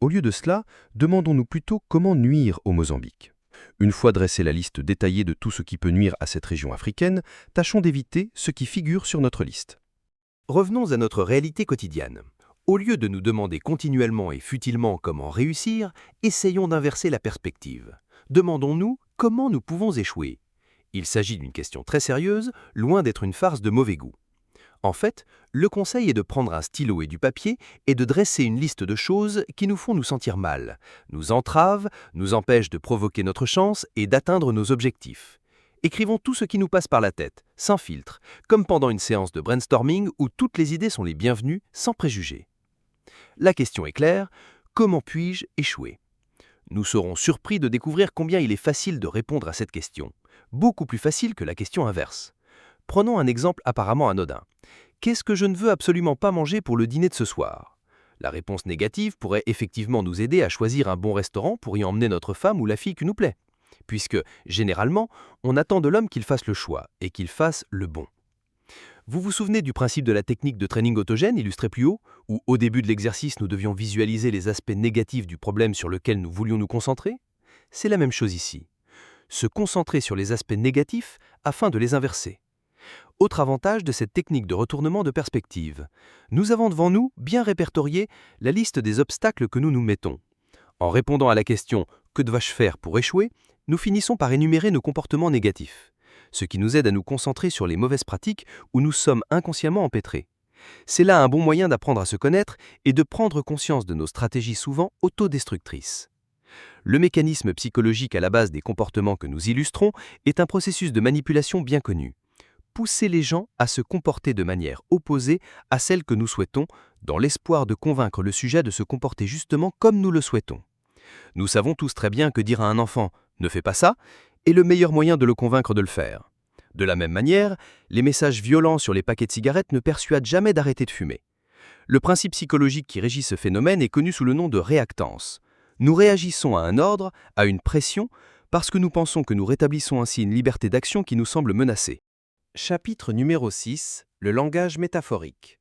Au lieu de cela, demandons-nous plutôt comment nuire au Mozambique. Une fois dressée la liste détaillée de tout ce qui peut nuire à cette région africaine, tâchons d'éviter ce qui figure sur notre liste. Revenons à notre réalité quotidienne. Au lieu de nous demander continuellement et futilement comment réussir, essayons d'inverser la perspective. Demandons-nous comment nous pouvons échouer. Il s'agit d'une question très sérieuse, loin d'être une farce de mauvais goût. En fait, le conseil est de prendre un stylo et du papier et de dresser une liste de choses qui nous font nous sentir mal, nous entravent, nous empêchent de provoquer notre chance et d'atteindre nos objectifs. Écrivons tout ce qui nous passe par la tête, sans filtre, comme pendant une séance de brainstorming où toutes les idées sont les bienvenues, sans préjugés. La question est claire, comment puis-je échouer ? Nous serons surpris de découvrir combien il est facile de répondre à cette question, beaucoup plus facile que la question inverse. Prenons un exemple apparemment anodin. Qu'est-ce que je ne veux absolument pas manger pour le dîner de ce soir ? La réponse négative pourrait effectivement nous aider à choisir un bon restaurant pour y emmener notre femme ou la fille qui nous plaît, puisque, généralement, on attend de l'homme qu'il fasse le choix et qu'il fasse le bon. Vous vous souvenez du principe de la technique de training autogène illustré plus haut, où au début de l'exercice nous devions visualiser les aspects négatifs du problème sur lequel nous voulions nous concentrer ? C'est la même chose ici. Se concentrer sur les aspects négatifs afin de les inverser. Autre avantage de cette technique de retournement de perspective. Nous avons devant nous, bien répertorié, la liste des obstacles que nous nous mettons. En répondant à la question « Que dois-je faire pour échouer ?», nous finissons par énumérer nos comportements négatifs, ce qui nous aide à nous concentrer sur les mauvaises pratiques où nous sommes inconsciemment empêtrés. C'est là un bon moyen d'apprendre à se connaître et de prendre conscience de nos stratégies souvent autodestructrices. Le mécanisme psychologique à la base des comportements que nous illustrons est un processus de manipulation bien connu. Pousser les gens à se comporter de manière opposée à celle que nous souhaitons, dans l'espoir de convaincre le sujet de se comporter justement comme nous le souhaitons. Nous savons tous très bien que dire à un enfant « ne fais pas ça » est le meilleur moyen de le convaincre de le faire. De la même manière, les messages violents sur les paquets de cigarettes ne persuadent jamais d'arrêter de fumer. Le principe psychologique qui régit ce phénomène est connu sous le nom de réactance. Nous réagissons à un ordre, à une pression, parce que nous pensons que nous rétablissons ainsi une liberté d'action qui nous semble menacée. Chapitre numéro 6. Le langage métaphorique.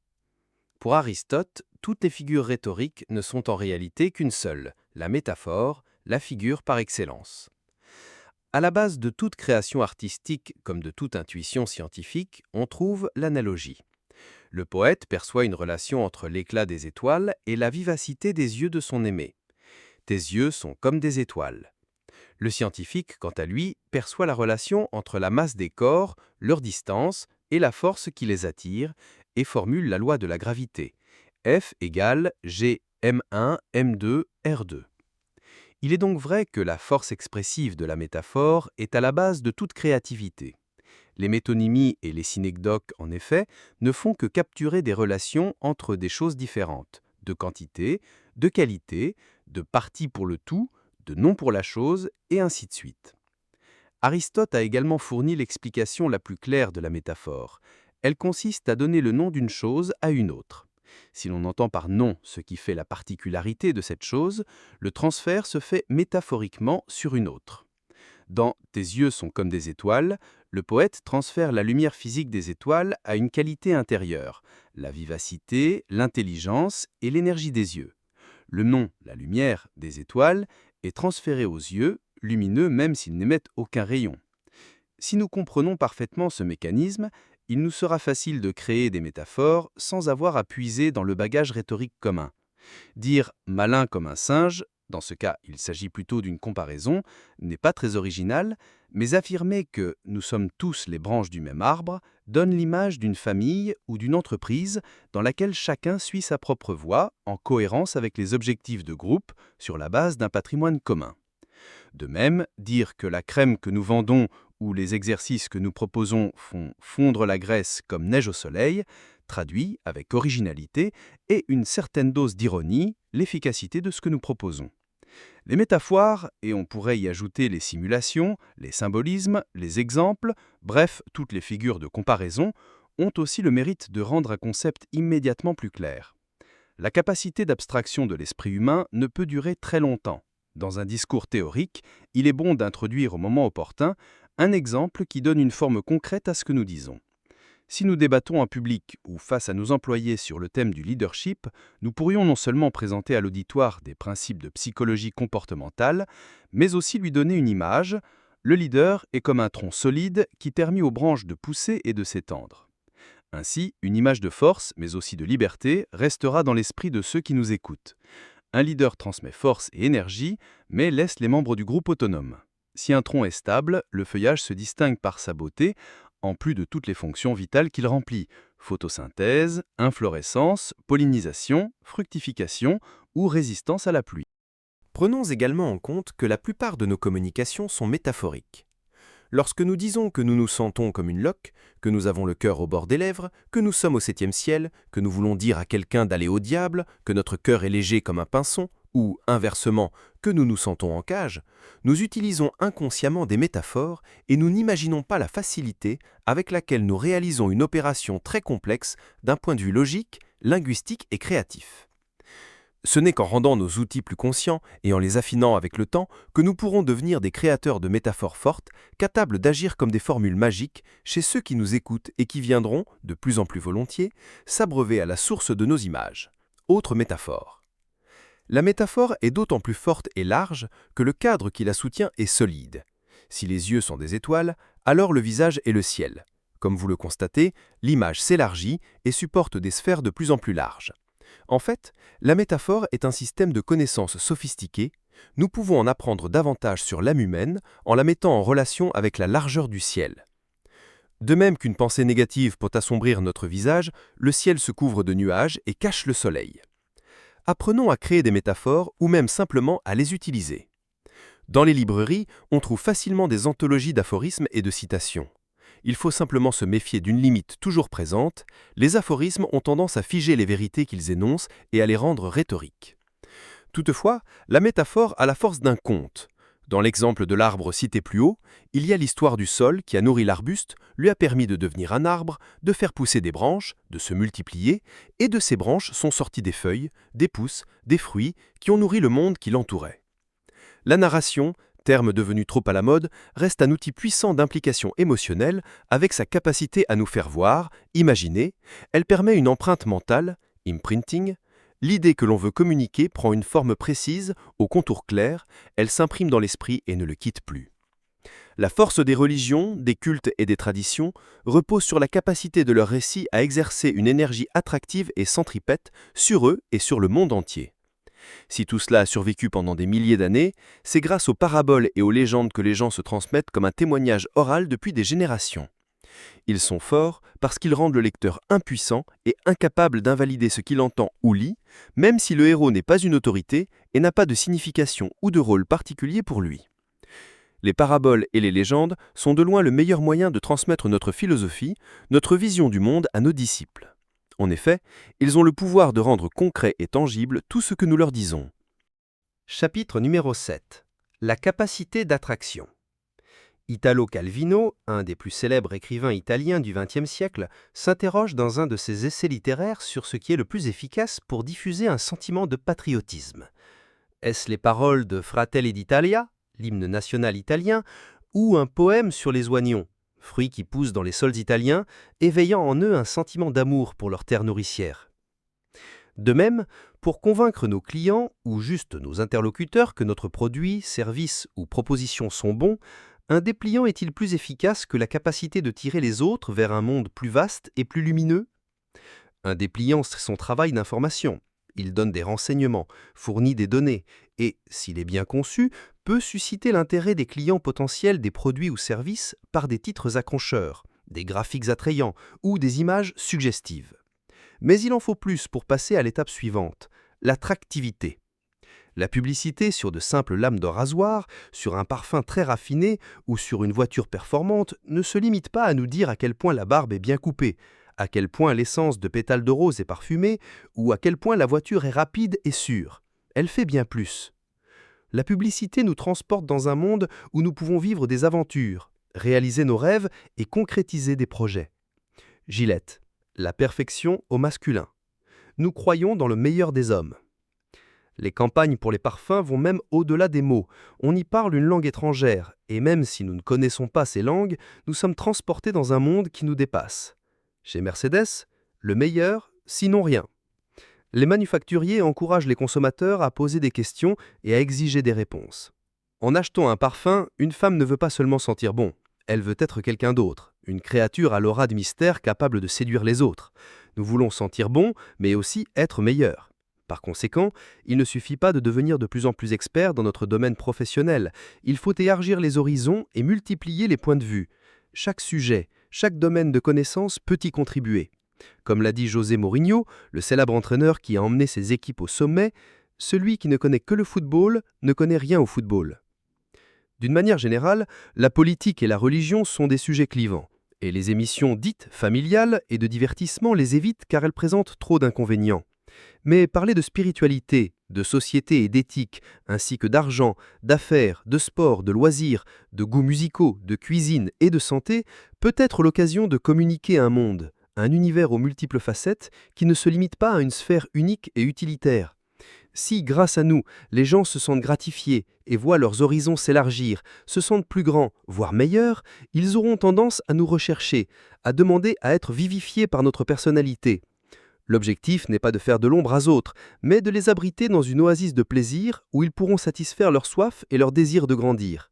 Pour Aristote, toutes les figures rhétoriques ne sont en réalité qu'une seule, la métaphore, la figure par excellence. À la base de toute création artistique comme de toute intuition scientifique, on trouve l'analogie. Le poète perçoit une relation entre l'éclat des étoiles et la vivacité des yeux de son aimé. Tes yeux sont comme des étoiles. Le scientifique, quant à lui, perçoit la relation entre la masse des corps, leur distance et la force qui les attire, et formule la loi de la gravité. F égale G m1 m2 r2. Il est donc vrai que la force expressive de la métaphore est à la base de toute créativité. Les métonymies et les synecdoques, en effet, ne font que capturer des relations entre des choses différentes, de quantité, de qualité, de partie pour le tout, de nom pour la chose, et ainsi de suite. Aristote a également fourni l'explication la plus claire de la métaphore. Elle consiste à donner le nom d'une chose à une autre. Si l'on entend par nom ce qui fait la particularité de cette chose, le transfert se fait métaphoriquement sur une autre. Dans « Tes yeux sont comme des étoiles », le poète transfère la lumière physique des étoiles à une qualité intérieure, la vivacité, l'intelligence et l'énergie des yeux. Le nom, la lumière, des étoiles est transféré aux yeux, lumineux même s'ils n'émettent aucun rayon. Si nous comprenons parfaitement ce mécanisme, il nous sera facile de créer des métaphores sans avoir à puiser dans le bagage rhétorique commun. Dire « malin comme un singe », dans ce cas il s'agit plutôt d'une comparaison, n'est pas très original, mais affirmer que nous sommes tous les branches du même arbre donne l'image d'une famille ou d'une entreprise dans laquelle chacun suit sa propre voie en cohérence avec les objectifs de groupe sur la base d'un patrimoine commun. De même, dire que la crème que nous vendons ou les exercices que nous proposons font fondre la graisse comme neige au soleil, traduit, avec originalité et une certaine dose d'ironie, l'efficacité de ce que nous proposons. Les métaphores, et on pourrait y ajouter les simulations, les symbolismes, les exemples, bref, toutes les figures de comparaison, ont aussi le mérite de rendre un concept immédiatement plus clair. La capacité d'abstraction de l'esprit humain ne peut durer très longtemps. Dans un discours théorique, il est bon d'introduire au moment opportun un exemple qui donne une forme concrète à ce que nous disons. Si nous débattons en public ou face à nos employés sur le thème du leadership, nous pourrions non seulement présenter à l'auditoire des principes de psychologie comportementale, mais aussi lui donner une image. Le leader est comme un tronc solide qui permet aux branches de pousser et de s'étendre. Ainsi, une image de force, mais aussi de liberté, restera dans l'esprit de ceux qui nous écoutent. Un leader transmet force et énergie, mais laisse les membres du groupe autonomes. Si un tronc est stable, le feuillage se distingue par sa beauté, en plus de toutes les fonctions vitales qu'il remplit, photosynthèse, inflorescence, pollinisation, fructification ou résistance à la pluie. Prenons également en compte que la plupart de nos communications sont métaphoriques. Lorsque nous disons que nous nous sentons comme une loque, que nous avons le cœur au bord des lèvres, que nous sommes au 7e ciel, que nous voulons dire à quelqu'un d'aller au diable, que notre cœur est léger comme un pinson, ou, inversement, que nous nous sentons en cage, nous utilisons inconsciemment des métaphores et nous n'imaginons pas la facilité avec laquelle nous réalisons une opération très complexe d'un point de vue logique, linguistique et créatif. Ce n'est qu'en rendant nos outils plus conscients et en les affinant avec le temps que nous pourrons devenir des créateurs de métaphores fortes, capables d'agir comme des formules magiques chez ceux qui nous écoutent et qui viendront, de plus en plus volontiers, s'abreuver à la source de nos images. Autre métaphore. La métaphore est d'autant plus forte et large que le cadre qui la soutient est solide. Si les yeux sont des étoiles, alors le visage est le ciel. Comme vous le constatez, l'image s'élargit et supporte des sphères de plus en plus larges. En fait, la métaphore est un système de connaissances sophistiqué. Nous pouvons en apprendre davantage sur l'âme humaine en la mettant en relation avec la largeur du ciel. De même qu'une pensée négative peut assombrir notre visage, le ciel se couvre de nuages et cache le soleil. Apprenons à créer des métaphores ou même simplement à les utiliser. Dans les librairies, on trouve facilement des anthologies d'aphorismes et de citations. Il faut simplement se méfier d'une limite toujours présente, les aphorismes ont tendance à figer les vérités qu'ils énoncent et à les rendre rhétoriques. Toutefois, la métaphore a la force d'un conte. Dans l'exemple de l'arbre cité plus haut, il y a l'histoire du sol qui a nourri l'arbuste, lui a permis de devenir un arbre, de faire pousser des branches, de se multiplier, et de ces branches sont sorties des feuilles, des pousses, des fruits qui ont nourri le monde qui l'entourait. La narration, terme devenu trop à la mode, reste un outil puissant d'implication émotionnelle avec sa capacité à nous faire voir, imaginer. Elle permet une empreinte mentale, imprinting. L'idée que l'on veut communiquer prend une forme précise, au contour clair, elle s'imprime dans l'esprit et ne le quitte plus. La force des religions, des cultes et des traditions repose sur la capacité de leurs récits à exercer une énergie attractive et centripète sur eux et sur le monde entier. Si tout cela a survécu pendant des milliers d'années, c'est grâce aux paraboles et aux légendes que les gens se transmettent comme un témoignage oral depuis des générations. Ils sont forts parce qu'ils rendent le lecteur impuissant et incapable d'invalider ce qu'il entend ou lit, même si le héros n'est pas une autorité et n'a pas de signification ou de rôle particulier pour lui. Les paraboles et les légendes sont de loin le meilleur moyen de transmettre notre philosophie, notre vision du monde à nos disciples. En effet, ils ont le pouvoir de rendre concret et tangible tout ce que nous leur disons. Chapitre numéro 7. La capacité d'attraction. Italo Calvino, un des plus célèbres écrivains italiens du XXe siècle, s'interroge dans un de ses essais littéraires sur ce qui est le plus efficace pour diffuser un sentiment de patriotisme. Est-ce les paroles de Fratelli d'Italia, l'hymne national italien, ou un poème sur les oignons, fruits qui poussent dans les sols italiens, éveillant en eux un sentiment d'amour pour leur terre nourricière? De même, pour convaincre nos clients ou juste nos interlocuteurs que notre produit, service ou proposition sont bons, un dépliant est-il plus efficace que la capacité de tirer les autres vers un monde plus vaste et plus lumineux? Un dépliant, c'est son travail d'information. Il donne des renseignements, fournit des données et, s'il est bien conçu, peut susciter l'intérêt des clients potentiels des produits ou services par des titres accrocheurs, des graphiques attrayants ou des images suggestives. Mais il en faut plus pour passer à l'étape suivante, l'attractivité. La publicité sur de simples lames de rasoir, sur un parfum très raffiné ou sur une voiture performante ne se limite pas à nous dire à quel point la barbe est bien coupée, à quel point l'essence de pétales de rose est parfumée ou à quel point la voiture est rapide et sûre. Elle fait bien plus. La publicité nous transporte dans un monde où nous pouvons vivre des aventures, réaliser nos rêves et concrétiser des projets. Gillette, la perfection au masculin. Nous croyons dans le meilleur des hommes. Les campagnes pour les parfums vont même au-delà des mots. On y parle une langue étrangère, et même si nous ne connaissons pas ces langues, nous sommes transportés dans un monde qui nous dépasse. Chez Mercedes, le meilleur, sinon rien. Les manufacturiers encouragent les consommateurs à poser des questions et à exiger des réponses. En achetant un parfum, une femme ne veut pas seulement sentir bon, elle veut être quelqu'un d'autre, une créature à l'aura de mystère capable de séduire les autres. Nous voulons sentir bon, mais aussi être meilleur. Par conséquent, il ne suffit pas de devenir de plus en plus expert dans notre domaine professionnel. Il faut élargir les horizons et multiplier les points de vue. Chaque sujet, chaque domaine de connaissance peut y contribuer. Comme l'a dit José Mourinho, le célèbre entraîneur qui a emmené ses équipes au sommet, celui qui ne connaît que le football ne connaît rien au football. D'une manière générale, la politique et la religion sont des sujets clivants, et les émissions dites familiales et de divertissement les évitent car elles présentent trop d'inconvénients. Mais parler de spiritualité, de société et d'éthique, ainsi que d'argent, d'affaires, de sport, de loisirs, de goûts musicaux, de cuisine et de santé, peut être l'occasion de communiquer un monde, un univers aux multiples facettes qui ne se limite pas à une sphère unique et utilitaire. Si, grâce à nous, les gens se sentent gratifiés et voient leurs horizons s'élargir, se sentent plus grands, voire meilleurs, ils auront tendance à nous rechercher, à demander à être vivifiés par notre personnalité. L'objectif n'est pas de faire de l'ombre aux autres, mais de les abriter dans une oasis de plaisir où ils pourront satisfaire leur soif et leur désir de grandir.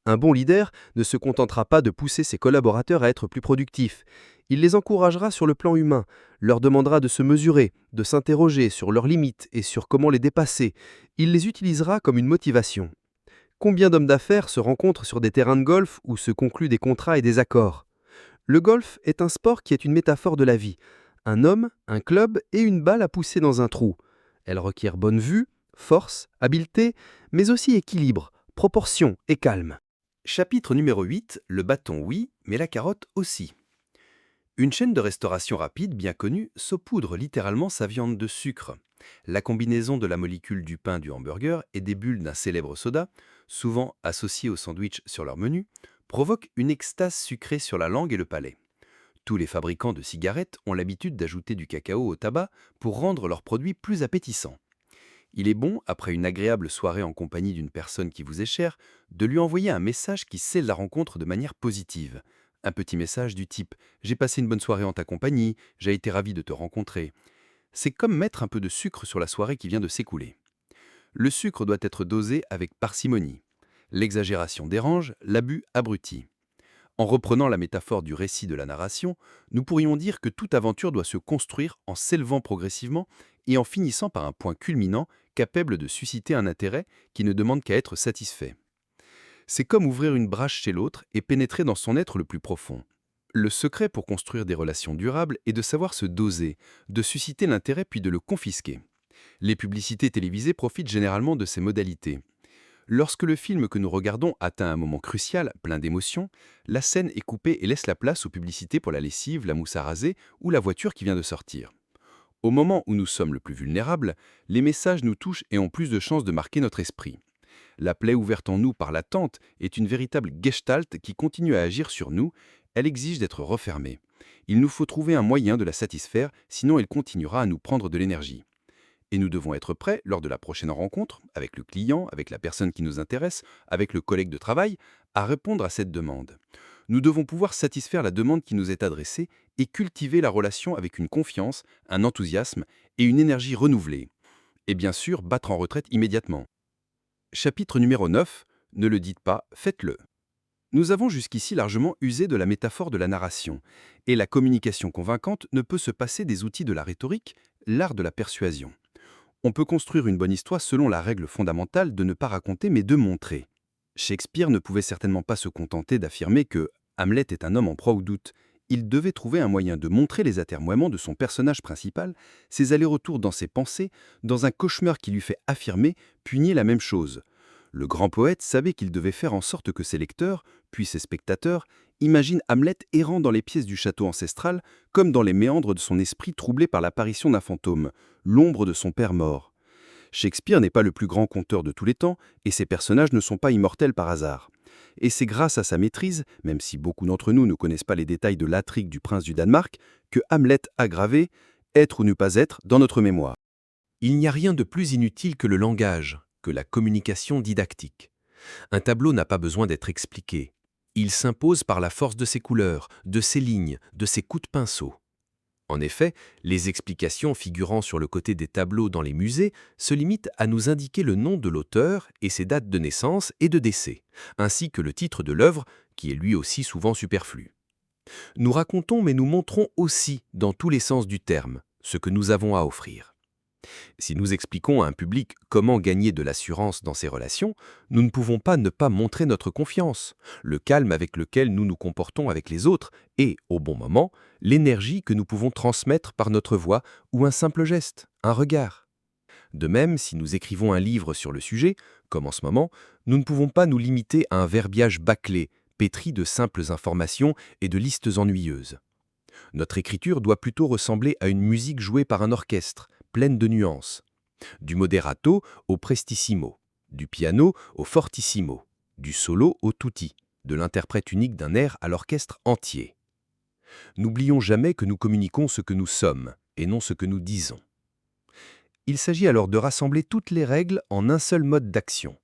Un bon leader ne se contentera pas de pousser ses collaborateurs à être plus productifs. Il les encouragera sur le plan humain, leur demandera de se mesurer, de s'interroger sur leurs limites et sur comment les dépasser. Il les utilisera comme une motivation. Combien d'hommes d'affaires se rencontrent sur des terrains de golf où se concluent des contrats et des accords ? Le golf est un sport qui est une métaphore de la vie. Un homme, un club et une balle à pousser dans un trou. Elle requiert bonne vue, force, habileté, mais aussi équilibre, proportion et calme. Chapitre numéro 8, le bâton oui, mais la carotte aussi. Une chaîne de restauration rapide bien connue saupoudre littéralement sa viande de sucre. La combinaison de la molécule du pain du hamburger et des bulles d'un célèbre soda, souvent associés au sandwich sur leur menu, provoque une extase sucrée sur la langue et le palais. Tous les fabricants de cigarettes ont l'habitude d'ajouter du cacao au tabac pour rendre leurs produits plus appétissants. Il est bon, après une agréable soirée en compagnie d'une personne qui vous est chère, de lui envoyer un message qui scelle la rencontre de manière positive. Un petit message du type « J'ai passé une bonne soirée en ta compagnie, j'ai été ravi de te rencontrer ». C'est comme mettre un peu de sucre sur la soirée qui vient de s'écouler. Le sucre doit être dosé avec parcimonie. L'exagération dérange, l'abus abrutit. En reprenant la métaphore du récit de la narration, nous pourrions dire que toute aventure doit se construire en s'élevant progressivement et en finissant par un point culminant capable de susciter un intérêt qui ne demande qu'à être satisfait. C'est comme ouvrir une brèche chez l'autre et pénétrer dans son être le plus profond. Le secret pour construire des relations durables est de savoir se doser, de susciter l'intérêt puis de le confisquer. Les publicités télévisées profitent généralement de ces modalités. Lorsque le film que nous regardons atteint un moment crucial, plein d'émotions, la scène est coupée et laisse la place aux publicités pour la lessive, la mousse à raser ou la voiture qui vient de sortir. Au moment où nous sommes le plus vulnérables, les messages nous touchent et ont plus de chances de marquer notre esprit. La plaie ouverte en nous par l'attente est une véritable gestalt qui continue à agir sur nous, elle exige d'être refermée. Il nous faut trouver un moyen de la satisfaire, sinon elle continuera à nous prendre de l'énergie. Et nous devons être prêts, lors de la prochaine rencontre, avec le client, avec la personne qui nous intéresse, avec le collègue de travail, à répondre à cette demande. Nous devons pouvoir satisfaire la demande qui nous est adressée et cultiver la relation avec une confiance, un enthousiasme et une énergie renouvelée. Et bien sûr, battre en retraite immédiatement. Chapitre numéro 9. Ne le dites pas, faites-le. Nous avons jusqu'ici largement usé de la métaphore de la narration, et la communication convaincante ne peut se passer des outils de la rhétorique, l'art de la persuasion. On peut construire une bonne histoire selon la règle fondamentale de ne pas raconter mais de montrer. Shakespeare ne pouvait certainement pas se contenter d'affirmer que Hamlet est un homme en proie au doute. Il devait trouver un moyen de montrer les atermoiements de son personnage principal, ses allers-retours dans ses pensées, dans un cauchemar qui lui fait affirmer, puis nier la même chose. Le grand poète savait qu'il devait faire en sorte que ses lecteurs, puis ses spectateurs, imaginent Hamlet errant dans les pièces du château ancestral, comme dans les méandres de son esprit troublé par l'apparition d'un fantôme, l'ombre de son père mort. Shakespeare n'est pas le plus grand conteur de tous les temps, et ses personnages ne sont pas immortels par hasard. Et c'est grâce à sa maîtrise, même si beaucoup d'entre nous ne connaissent pas les détails de l'intrigue du prince du Danemark, que Hamlet a gravé « Être ou ne pas être » dans notre mémoire. Il n'y a rien de plus inutile que le langage, que la communication didactique. Un tableau n'a pas besoin d'être expliqué. Il s'impose par la force de ses couleurs, de ses lignes, de ses coups de pinceau. En effet, les explications figurant sur le côté des tableaux dans les musées se limitent à nous indiquer le nom de l'auteur et ses dates de naissance et de décès, ainsi que le titre de l'œuvre, qui est lui aussi souvent superflu. Nous racontons mais nous montrons aussi, dans tous les sens du terme, ce que nous avons à offrir. Si nous expliquons à un public comment gagner de l'assurance dans ses relations, nous ne pouvons pas ne pas montrer notre confiance, le calme avec lequel nous nous comportons avec les autres et, au bon moment, l'énergie que nous pouvons transmettre par notre voix ou un simple geste, un regard. De même, si nous écrivons un livre sur le sujet, comme en ce moment, nous ne pouvons pas nous limiter à un verbiage bâclé, pétri de simples informations et de listes ennuyeuses. Notre écriture doit plutôt ressembler à une musique jouée par un orchestre, pleine de nuances. Du moderato au prestissimo, du piano au fortissimo, du solo au tutti, de l'interprète unique d'un air à l'orchestre entier. N'oublions jamais que nous communiquons ce que nous sommes, et non ce que nous disons. Il s'agit alors de rassembler toutes les règles en un seul mode d'action.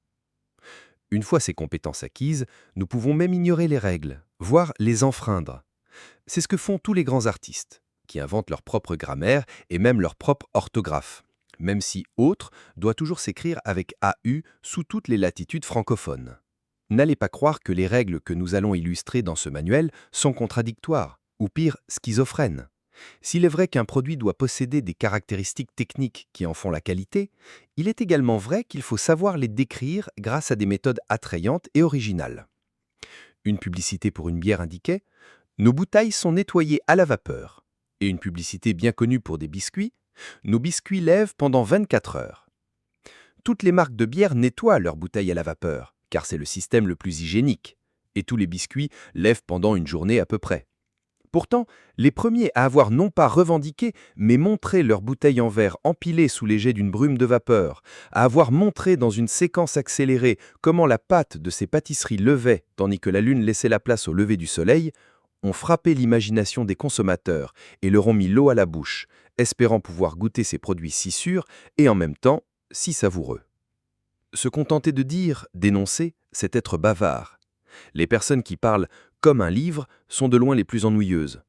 Une fois ces compétences acquises, nous pouvons même ignorer les règles, voire les enfreindre. C'est ce que font tous les grands artistes, qui inventent leur propre grammaire et même leur propre orthographe, même si « autre » doit toujours s'écrire avec AU sous toutes les latitudes francophones. N'allez pas croire que les règles que nous allons illustrer dans ce manuel sont contradictoires, ou pire, schizophrènes. S'il est vrai qu'un produit doit posséder des caractéristiques techniques qui en font la qualité, il est également vrai qu'il faut savoir les décrire grâce à des méthodes attrayantes et originales. Une publicité pour une bière indiquait « Nos bouteilles sont nettoyées à la vapeur » et une publicité bien connue pour des biscuits « Nos biscuits lèvent pendant 24 heures ». Toutes les marques de bière nettoient leurs bouteilles à la vapeur, car c'est le système le plus hygiénique, et tous les biscuits lèvent pendant une journée à peu près. Pourtant, les premiers à avoir non pas revendiqué, mais montré leurs bouteilles en verre empilées sous les jets d'une brume de vapeur, à avoir montré dans une séquence accélérée comment la pâte de ces pâtisseries levait tandis que la lune laissait la place au lever du soleil, ont frappé l'imagination des consommateurs et leur ont mis l'eau à la bouche, espérant pouvoir goûter ces produits si sûrs et en même temps si savoureux. Se contenter de dire, d'énoncer, c'est être bavard. Les personnes qui parlent comme un livre sont de loin les plus ennuyeuses.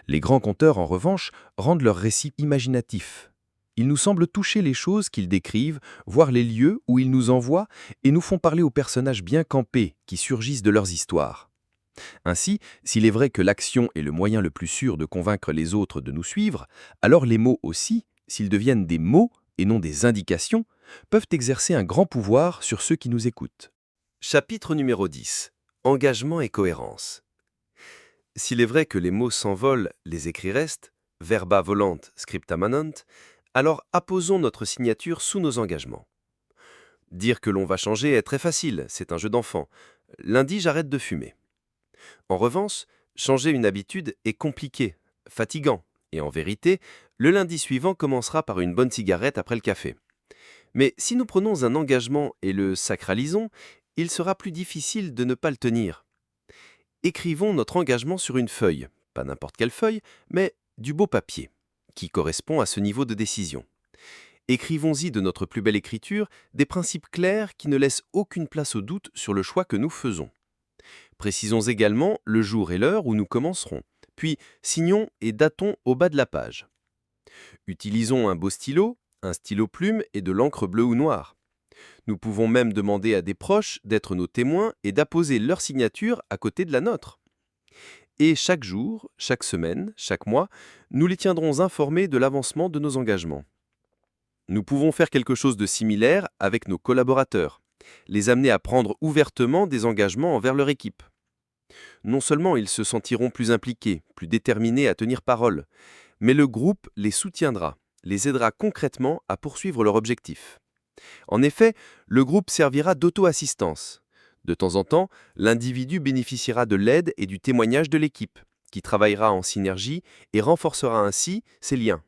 Les grands conteurs, en revanche, rendent leurs récits imaginatifs. Ils nous semblent toucher les choses qu'ils décrivent, voir les lieux où ils nous envoient et nous font parler aux personnages bien campés qui surgissent de leurs histoires. Ainsi, s'il est vrai que l'action est le moyen le plus sûr de convaincre les autres de nous suivre, alors les mots aussi, s'ils deviennent des mots et non des indications, peuvent exercer un grand pouvoir sur ceux qui nous écoutent. Chapitre numéro 10. Engagement et cohérence. S'il est vrai que les mots s'envolent, les écrits restent, verba volant, scripta manent, alors apposons notre signature sous nos engagements. Dire que l'on va changer est très facile, c'est un jeu d'enfant. Lundi, j'arrête de fumer. En revanche, changer une habitude est compliqué, fatigant, et en vérité, le lundi suivant commencera par une bonne cigarette après le café. Mais si nous prenons un engagement et le sacralisons, il sera plus difficile de ne pas le tenir. Écrivons notre engagement sur une feuille, pas n'importe quelle feuille, mais du beau papier, qui correspond à ce niveau de décision. Écrivons-y de notre plus belle écriture des principes clairs qui ne laissent aucune place au doute sur le choix que nous faisons. Précisons également le jour et l'heure où nous commencerons, puis signons et datons au bas de la page. Utilisons un beau stylo, un stylo plume et de l'encre bleue ou noire. Nous pouvons même demander à des proches d'être nos témoins et d'apposer leur signature à côté de la nôtre. Et chaque jour, chaque semaine, chaque mois, nous les tiendrons informés de l'avancement de nos engagements. Nous pouvons faire quelque chose de similaire avec nos collaborateurs, les amener à prendre ouvertement des engagements envers leur équipe. Non seulement ils se sentiront plus impliqués, plus déterminés à tenir parole, mais le groupe les soutiendra, les aidera concrètement à poursuivre leur objectif. En effet, le groupe servira d'auto-assistance. De temps en temps, l'individu bénéficiera de l'aide et du témoignage de l'équipe, qui travaillera en synergie et renforcera ainsi ses liens.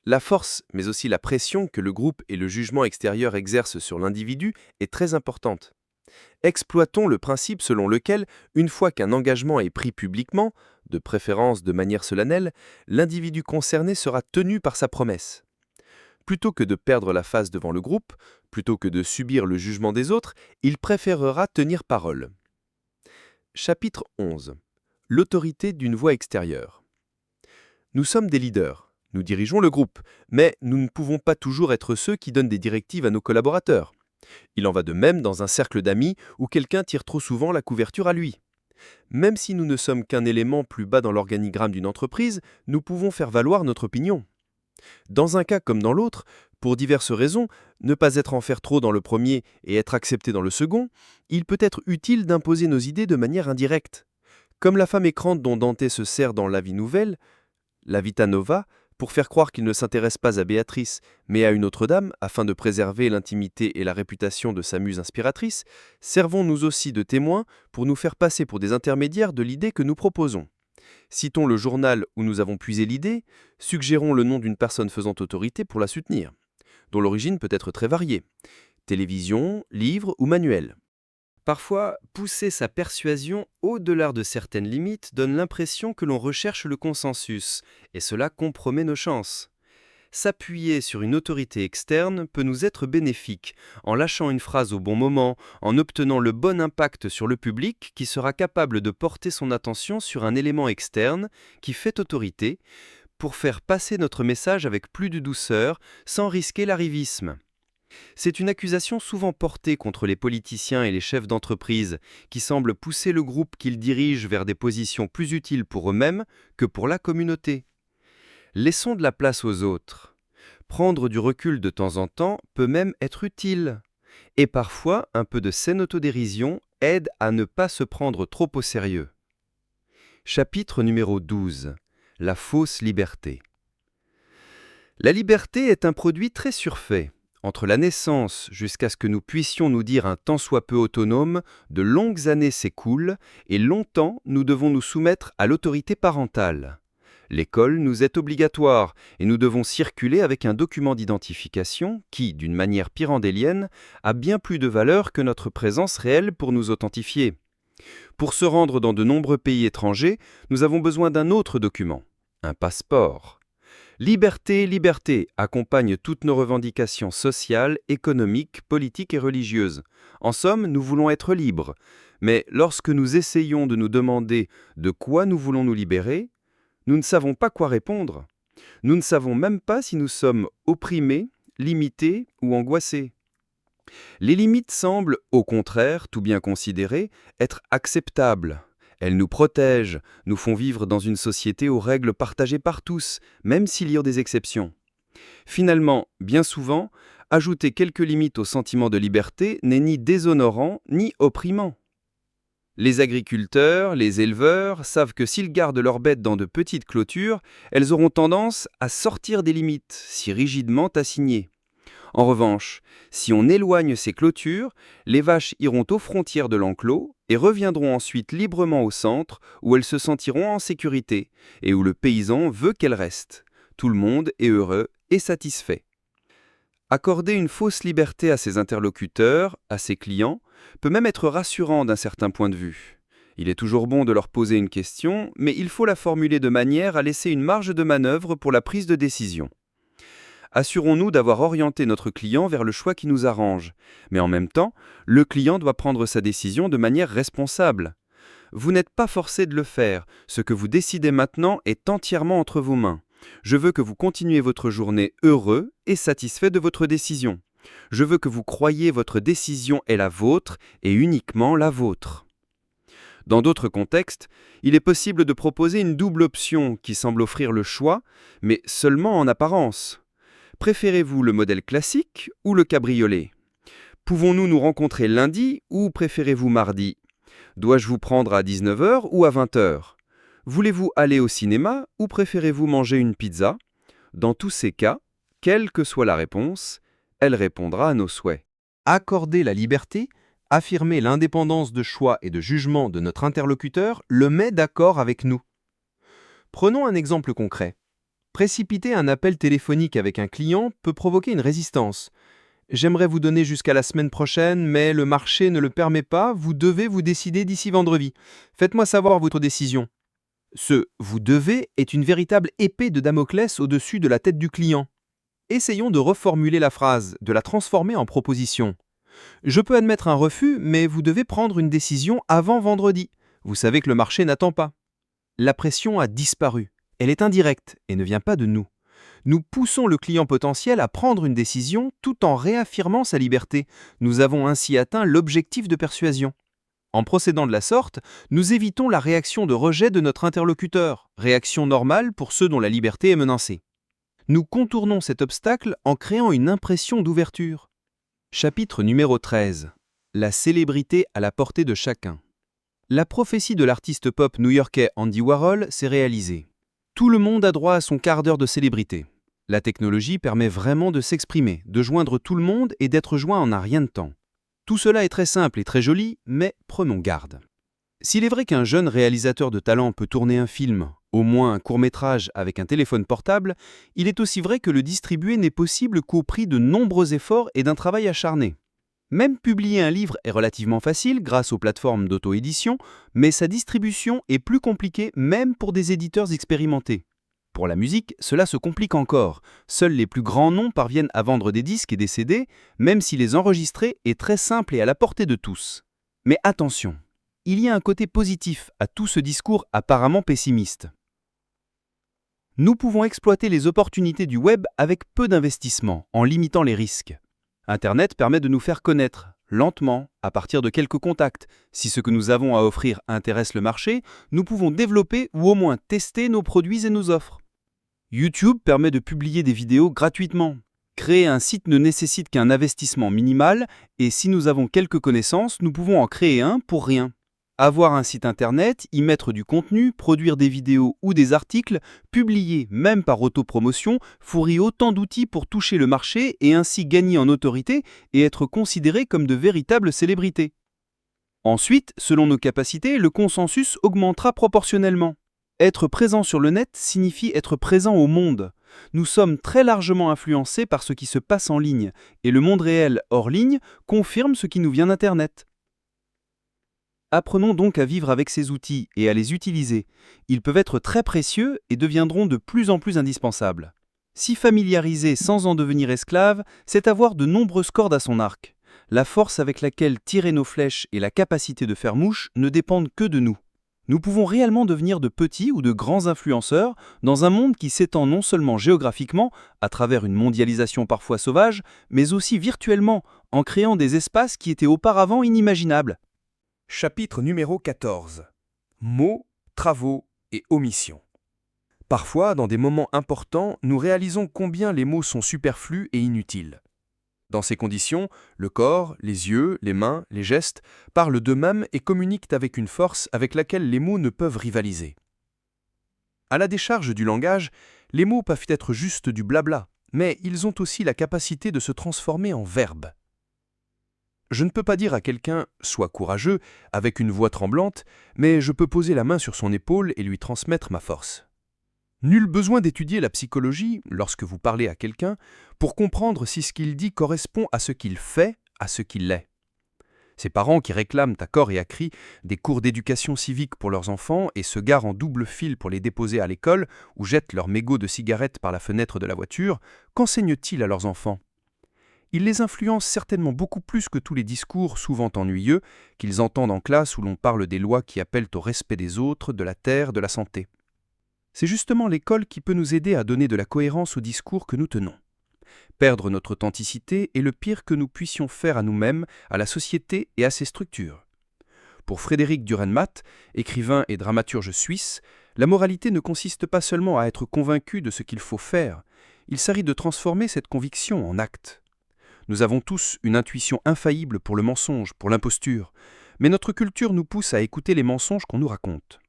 La force, mais aussi la pression que le groupe et le jugement extérieur exercent sur l'individu est très importante. Exploitons le principe selon lequel, une fois qu'un engagement est pris publiquement, de préférence de manière solennelle, l'individu concerné sera tenu par sa promesse. Plutôt que de perdre la face devant le groupe, plutôt que de subir le jugement des autres, il préférera tenir parole. Chapitre 11. L'autorité d'une voix extérieure. Nous sommes des leaders, nous dirigeons le groupe, mais nous ne pouvons pas toujours être ceux qui donnent des directives à nos collaborateurs. Il en va de même dans un cercle d'amis où quelqu'un tire trop souvent la couverture à lui. Même si nous ne sommes qu'un élément plus bas dans l'organigramme d'une entreprise, nous pouvons faire valoir notre opinion. Dans un cas comme dans l'autre, pour diverses raisons, ne pas être en faire trop dans le premier et être accepté dans le second, il peut être utile d'imposer nos idées de manière indirecte. Comme la femme écrante dont Dante se sert dans La Vie Nouvelle, la Vita Nova, pour faire croire qu'il ne s'intéresse pas à Béatrice, mais à une autre dame, afin de préserver l'intimité et la réputation de sa muse inspiratrice, servons-nous aussi de témoins pour nous faire passer pour des intermédiaires de l'idée que nous proposons. Citons le journal où nous avons puisé l'idée, suggérons le nom d'une personne faisant autorité pour la soutenir, dont l'origine peut être très variée. Télévision, livre ou manuel. Parfois, pousser sa persuasion au-delà de certaines limites donne l'impression que l'on recherche le consensus, et cela compromet nos chances. S'appuyer sur une autorité externe peut nous être bénéfique, en lâchant une phrase au bon moment, en obtenant le bon impact sur le public qui sera capable de porter son attention sur un élément externe qui fait autorité, pour faire passer notre message avec plus de douceur, sans risquer l'arrivisme. C'est une accusation souvent portée contre les politiciens et les chefs d'entreprise qui semblent pousser le groupe qu'ils dirigent vers des positions plus utiles pour eux-mêmes que pour la communauté. Laissons de la place aux autres. Prendre du recul de temps en temps peut même être utile. Et parfois, un peu de saine autodérision aide à ne pas se prendre trop au sérieux. Chapitre numéro 12. La fausse liberté. La liberté est un produit très surfait. Entre la naissance jusqu'à ce que nous puissions nous dire un tant soit peu autonome, de longues années s'écoulent et longtemps nous devons nous soumettre à l'autorité parentale. L'école nous est obligatoire et nous devons circuler avec un document d'identification qui, d'une manière pyrandélienne, a bien plus de valeur que notre présence réelle pour nous authentifier. Pour se rendre dans de nombreux pays étrangers, nous avons besoin d'un autre document, un passeport. Liberté, liberté accompagne toutes nos revendications sociales, économiques, politiques et religieuses. En somme, nous voulons être libres. Mais lorsque nous essayons de nous demander de quoi nous voulons nous libérer, nous ne savons pas quoi répondre. Nous ne savons même pas si nous sommes opprimés, limités ou angoissés. Les limites semblent, au contraire, tout bien considérées, être acceptables. Elles nous protègent, nous font vivre dans une société aux règles partagées par tous, même s'il y a des exceptions. Finalement, bien souvent, ajouter quelques limites au sentiment de liberté n'est ni déshonorant ni opprimant. Les agriculteurs, les éleveurs savent que s'ils gardent leurs bêtes dans de petites clôtures, elles auront tendance à sortir des limites, si rigidement assignées. En revanche, si on éloigne ces clôtures, les vaches iront aux frontières de l'enclos et reviendront ensuite librement au centre où elles se sentiront en sécurité et où le paysan veut qu'elles restent. Tout le monde est heureux et satisfait. Accorder une fausse liberté à ses interlocuteurs, à ses clients, peut même être rassurant d'un certain point de vue. Il est toujours bon de leur poser une question, mais il faut la formuler de manière à laisser une marge de manœuvre pour la prise de décision. Assurons-nous d'avoir orienté notre client vers le choix qui nous arrange, mais en même temps, le client doit prendre sa décision de manière responsable. Vous n'êtes pas forcé de le faire, ce que vous décidez maintenant est entièrement entre vos mains. Je veux que vous continuiez votre journée heureux et satisfait de votre décision. Je veux que vous croyiez votre décision est la vôtre et uniquement la vôtre. Dans d'autres contextes, il est possible de proposer une double option qui semble offrir le choix, mais seulement en apparence. Préférez-vous le modèle classique ou le cabriolet ? Pouvons-nous nous rencontrer lundi ou préférez-vous mardi ? Dois-je vous prendre à 19h ou à 20h ? Voulez-vous aller au cinéma ou préférez-vous manger une pizza ? Dans tous ces cas, quelle que soit la réponse, elle répondra à nos souhaits. Accorder la liberté, affirmer l'indépendance de choix et de jugement de notre interlocuteur le met d'accord avec nous. Prenons un exemple concret. Précipiter un appel téléphonique avec un client peut provoquer une résistance. J'aimerais vous donner jusqu'à la semaine prochaine, mais le marché ne le permet pas, vous devez vous décider d'ici vendredi. Faites-moi savoir votre décision. Ce « vous devez » est une véritable épée de Damoclès au-dessus de la tête du client. Essayons de reformuler la phrase, de la transformer en proposition. Je peux admettre un refus, mais vous devez prendre une décision avant vendredi. Vous savez que le marché n'attend pas. La pression a disparu. Elle est indirecte et ne vient pas de nous. Nous poussons le client potentiel à prendre une décision tout en réaffirmant sa liberté. Nous avons ainsi atteint l'objectif de persuasion. En procédant de la sorte, nous évitons la réaction de rejet de notre interlocuteur, réaction normale pour ceux dont la liberté est menacée. Nous contournons cet obstacle en créant une impression d'ouverture. Chapitre numéro 13. La célébrité à la portée de chacun. La prophétie de l'artiste pop new-yorkais Andy Warhol s'est réalisée. Tout le monde a droit à son quart d'heure de célébrité. La technologie permet vraiment de s'exprimer, de joindre tout le monde et d'être joint en un rien de temps. Tout cela est très simple et très joli, mais prenons garde. S'il est vrai qu'un jeune réalisateur de talent peut tourner un film, au moins un court-métrage avec un téléphone portable, il est aussi vrai que le distribuer n'est possible qu'au prix de nombreux efforts et d'un travail acharné. Même publier un livre est relativement facile grâce aux plateformes d'auto-édition, mais sa distribution est plus compliquée même pour des éditeurs expérimentés. Pour la musique, cela se complique encore. Seuls les plus grands noms parviennent à vendre des disques et des CD, même si les enregistrer est très simple et à la portée de tous. Mais attention, il y a un côté positif à tout ce discours apparemment pessimiste. Nous pouvons exploiter les opportunités du web avec peu d'investissement, en limitant les risques. Internet permet de nous faire connaître, lentement, à partir de quelques contacts. Si ce que nous avons à offrir intéresse le marché, nous pouvons développer ou au moins tester nos produits et nos offres. YouTube permet de publier des vidéos gratuitement. Créer un site ne nécessite qu'un investissement minimal et si nous avons quelques connaissances, nous pouvons en créer un pour rien. Avoir un site internet, y mettre du contenu, produire des vidéos ou des articles, publier même par autopromotion, fournit autant d'outils pour toucher le marché et ainsi gagner en autorité et être considéré comme de véritables célébrités. Ensuite, selon nos capacités, le consensus augmentera proportionnellement. Être présent sur le net signifie être présent au monde. Nous sommes très largement influencés par ce qui se passe en ligne et le monde réel hors ligne confirme ce qui nous vient d'Internet. Apprenons donc à vivre avec ces outils et à les utiliser. Ils peuvent être très précieux et deviendront de plus en plus indispensables. S'y familiariser sans en devenir esclave, c'est avoir de nombreuses cordes à son arc. La force avec laquelle tirer nos flèches et la capacité de faire mouche ne dépendent que de nous. Nous pouvons réellement devenir de petits ou de grands influenceurs dans un monde qui s'étend non seulement géographiquement, à travers une mondialisation parfois sauvage, mais aussi virtuellement, en créant des espaces qui étaient auparavant inimaginables. Chapitre numéro 14. Mots, travaux et omissions. Parfois, dans des moments importants, nous réalisons combien les mots sont superflus et inutiles. Dans ces conditions, le corps, les yeux, les mains, les gestes parlent d'eux-mêmes et communiquent avec une force avec laquelle les mots ne peuvent rivaliser. À la décharge du langage, les mots peuvent être juste du blabla, mais ils ont aussi la capacité de se transformer en verbes. Je ne peux pas dire à quelqu'un « sois courageux » avec une voix tremblante, mais je peux poser la main sur son épaule et lui transmettre ma force. Nul besoin d'étudier la psychologie, lorsque vous parlez à quelqu'un, pour comprendre si ce qu'il dit correspond à ce qu'il fait, à ce qu'il est. Ces parents qui réclament à corps et à cri des cours d'éducation civique pour leurs enfants et se garent en double file pour les déposer à l'école ou jettent leurs mégots de cigarettes par la fenêtre de la voiture, qu'enseignent-ils à leurs enfants ? Ils les influencent certainement beaucoup plus que tous les discours souvent ennuyeux qu'ils entendent en classe où l'on parle des lois qui appellent au respect des autres, de la terre, de la santé. C'est justement l'école qui peut nous aider à donner de la cohérence au discours que nous tenons. Perdre notre authenticité est le pire que nous puissions faire à nous-mêmes, à la société et à ses structures. Pour Frédéric Dürrenmatt, écrivain et dramaturge suisse, la moralité ne consiste pas seulement à être convaincu de ce qu'il faut faire, il s'agit de transformer cette conviction en acte. Nous avons tous une intuition infaillible pour le mensonge, pour l'imposture, mais notre culture nous pousse à écouter les mensonges qu'on nous raconte.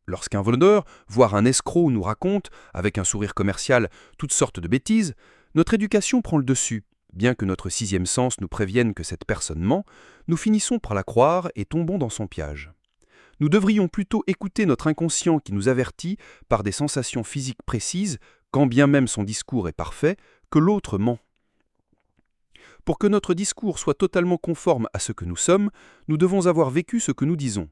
Lorsqu'un voleur, voire un escroc nous raconte, avec un sourire commercial, toutes sortes de bêtises, notre éducation prend le dessus. Bien que notre sixième sens nous prévienne que cette personne ment, nous finissons par la croire et tombons dans son piège. Nous devrions plutôt écouter notre inconscient qui nous avertit, par des sensations physiques précises, quand bien même son discours est parfait, que l'autre ment. Pour que notre discours soit totalement conforme à ce que nous sommes, nous devons avoir vécu ce que nous disons.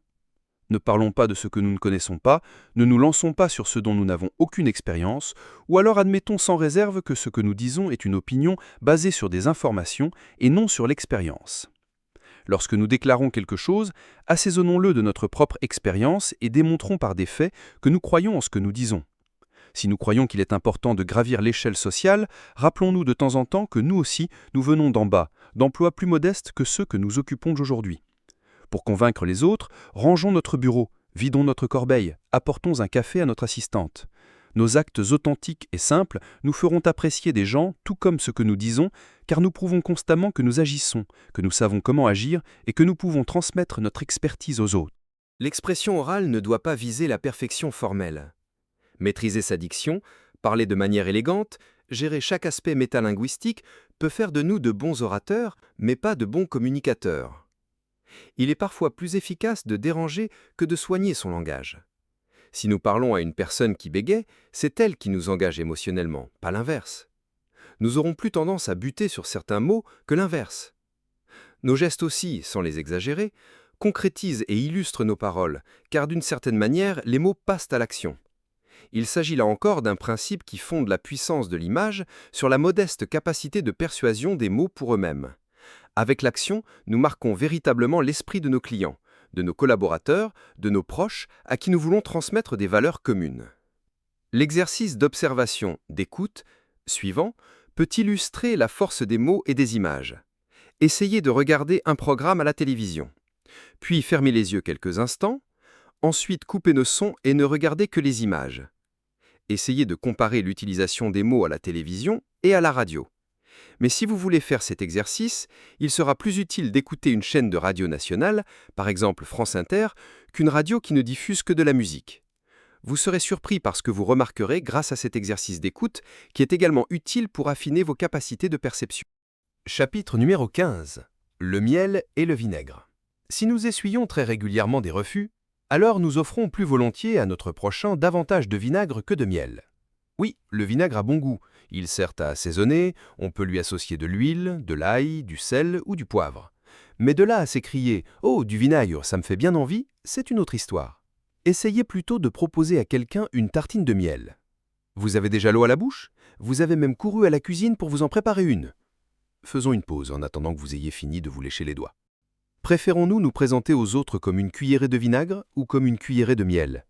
Ne parlons pas de ce que nous ne connaissons pas, ne nous lançons pas sur ce dont nous n'avons aucune expérience, ou alors admettons sans réserve que ce que nous disons est une opinion basée sur des informations et non sur l'expérience. Lorsque nous déclarons quelque chose, assaisonnons-le de notre propre expérience et démontrons par des faits que nous croyons en ce que nous disons. Si nous croyons qu'il est important de gravir l'échelle sociale, rappelons-nous de temps en temps que nous aussi, nous venons d'en bas, d'emplois plus modestes que ceux que nous occupons aujourd'hui. Pour convaincre les autres, rangeons notre bureau, vidons notre corbeille, apportons un café à notre assistante. Nos actes authentiques et simples nous feront apprécier des gens tout comme ce que nous disons, car nous prouvons constamment que nous agissons, que nous savons comment agir et que nous pouvons transmettre notre expertise aux autres. L'expression orale ne doit pas viser la perfection formelle. Maîtriser sa diction, parler de manière élégante, gérer chaque aspect métalinguistique peut faire de nous de bons orateurs, mais pas de bons communicateurs. Il est parfois plus efficace de déranger que de soigner son langage. Si nous parlons à une personne qui bégaie, c'est elle qui nous engage émotionnellement, pas l'inverse. Nous aurons plus tendance à buter sur certains mots que l'inverse. Nos gestes aussi, sans les exagérer, concrétisent et illustrent nos paroles, car d'une certaine manière, les mots passent à l'action. Il s'agit là encore d'un principe qui fonde la puissance de l'image sur la modeste capacité de persuasion des mots pour eux-mêmes. Avec l'action, nous marquons véritablement l'esprit de nos clients, de nos collaborateurs, de nos proches, à qui nous voulons transmettre des valeurs communes. L'exercice d'observation, d'écoute, suivant, peut illustrer la force des mots et des images. Essayez de regarder un programme à la télévision. Puis fermez les yeux quelques instants, ensuite coupez nos sons et ne regardez que les images. Essayez de comparer l'utilisation des mots à la télévision et à la radio. Mais si vous voulez faire cet exercice, il sera plus utile d'écouter une chaîne de radio nationale, par exemple France Inter, qu'une radio qui ne diffuse que de la musique. Vous serez surpris par ce que vous remarquerez grâce à cet exercice d'écoute, qui est également utile pour affiner vos capacités de perception. Chapitre numéro 15. Le miel et le vinaigre. Si nous essuyons très régulièrement des refus, alors nous offrons plus volontiers à notre prochain davantage de vinaigre que de miel. Oui, le vinaigre a bon goût, il sert à assaisonner, on peut lui associer de l'huile, de l'ail, du sel ou du poivre. Mais de là à s'écrier « Oh, du vinaigre, ça me fait bien envie », c'est une autre histoire. Essayez plutôt de proposer à quelqu'un une tartine de miel. Vous avez déjà l'eau à la bouche? Vous avez même couru à la cuisine pour vous en préparer une. Faisons une pause en attendant que vous ayez fini de vous lécher les doigts. Préférons-nous nous présenter aux autres comme une cuillerée de vinaigre ou comme une cuillerée de miel?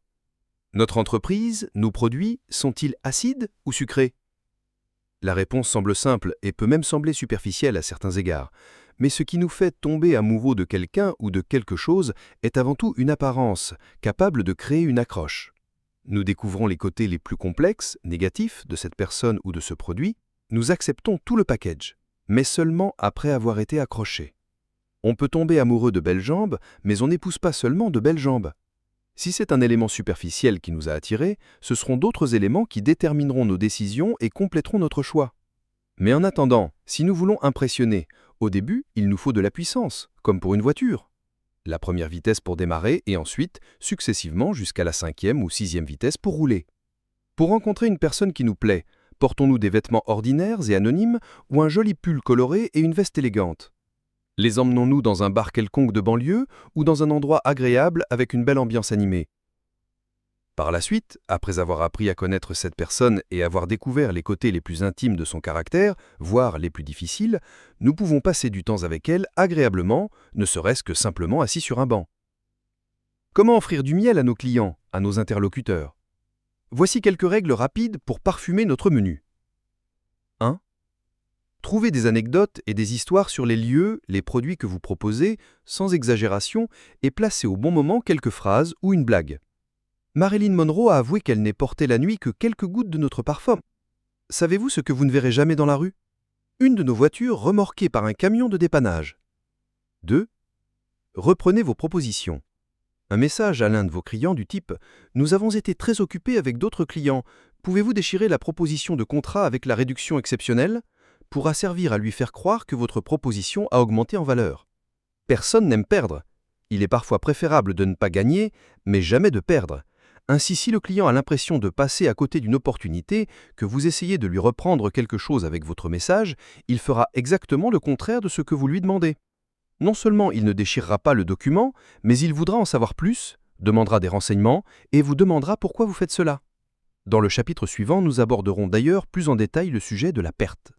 Notre entreprise, nos produits, sont-ils acides ou sucrés? La réponse semble simple et peut même sembler superficielle à certains égards. Mais ce qui nous fait tomber amoureux de quelqu'un ou de quelque chose est avant tout une apparence, capable de créer une accroche. Nous découvrons les côtés les plus complexes, négatifs de cette personne ou de ce produit, nous acceptons tout le package, mais seulement après avoir été accrochés. On peut tomber amoureux de belles jambes, mais on n'épouse pas seulement de belles jambes. Si c'est un élément superficiel qui nous a attirés, ce seront d'autres éléments qui détermineront nos décisions et compléteront notre choix. Mais en attendant, si nous voulons impressionner, au début, il nous faut de la puissance, comme pour une voiture. La première vitesse pour démarrer et ensuite, successivement jusqu'à la 5e ou 6e vitesse pour rouler. Pour rencontrer une personne qui nous plaît, portons-nous des vêtements ordinaires et anonymes ou un joli pull coloré et une veste élégante? Les emmenons-nous dans un bar quelconque de banlieue ou dans un endroit agréable avec une belle ambiance animée? Par la suite, après avoir appris à connaître cette personne et avoir découvert les côtés les plus intimes de son caractère, voire les plus difficiles, nous pouvons passer du temps avec elle agréablement, ne serait-ce que simplement assis sur un banc. Comment offrir du miel à nos clients, à nos interlocuteurs? Voici quelques règles rapides pour parfumer notre menu. 1. Trouvez des anecdotes et des histoires sur les lieux, les produits que vous proposez, sans exagération, et placez au bon moment quelques phrases ou une blague. Marilyn Monroe a avoué qu'elle n'ait porté la nuit que quelques gouttes de notre parfum. Savez-vous ce que vous ne verrez jamais dans la rue? Une de nos voitures remorquée par un camion de dépannage. 2. Reprenez vos propositions. Un message à l'un de vos clients du type « Nous avons été très occupés avec d'autres clients. Pouvez-vous déchirer la proposition de contrat avec la réduction exceptionnelle ?» pourra servir à lui faire croire que votre proposition a augmenté en valeur. Personne n'aime perdre. Il est parfois préférable de ne pas gagner, mais jamais de perdre. Ainsi, si le client a l'impression de passer à côté d'une opportunité, que vous essayez de lui reprendre quelque chose avec votre message, il fera exactement le contraire de ce que vous lui demandez. Non seulement il ne déchirera pas le document, mais il voudra en savoir plus, demandera des renseignements et vous demandera pourquoi vous faites cela. Dans le chapitre suivant, nous aborderons d'ailleurs plus en détail le sujet de la perte.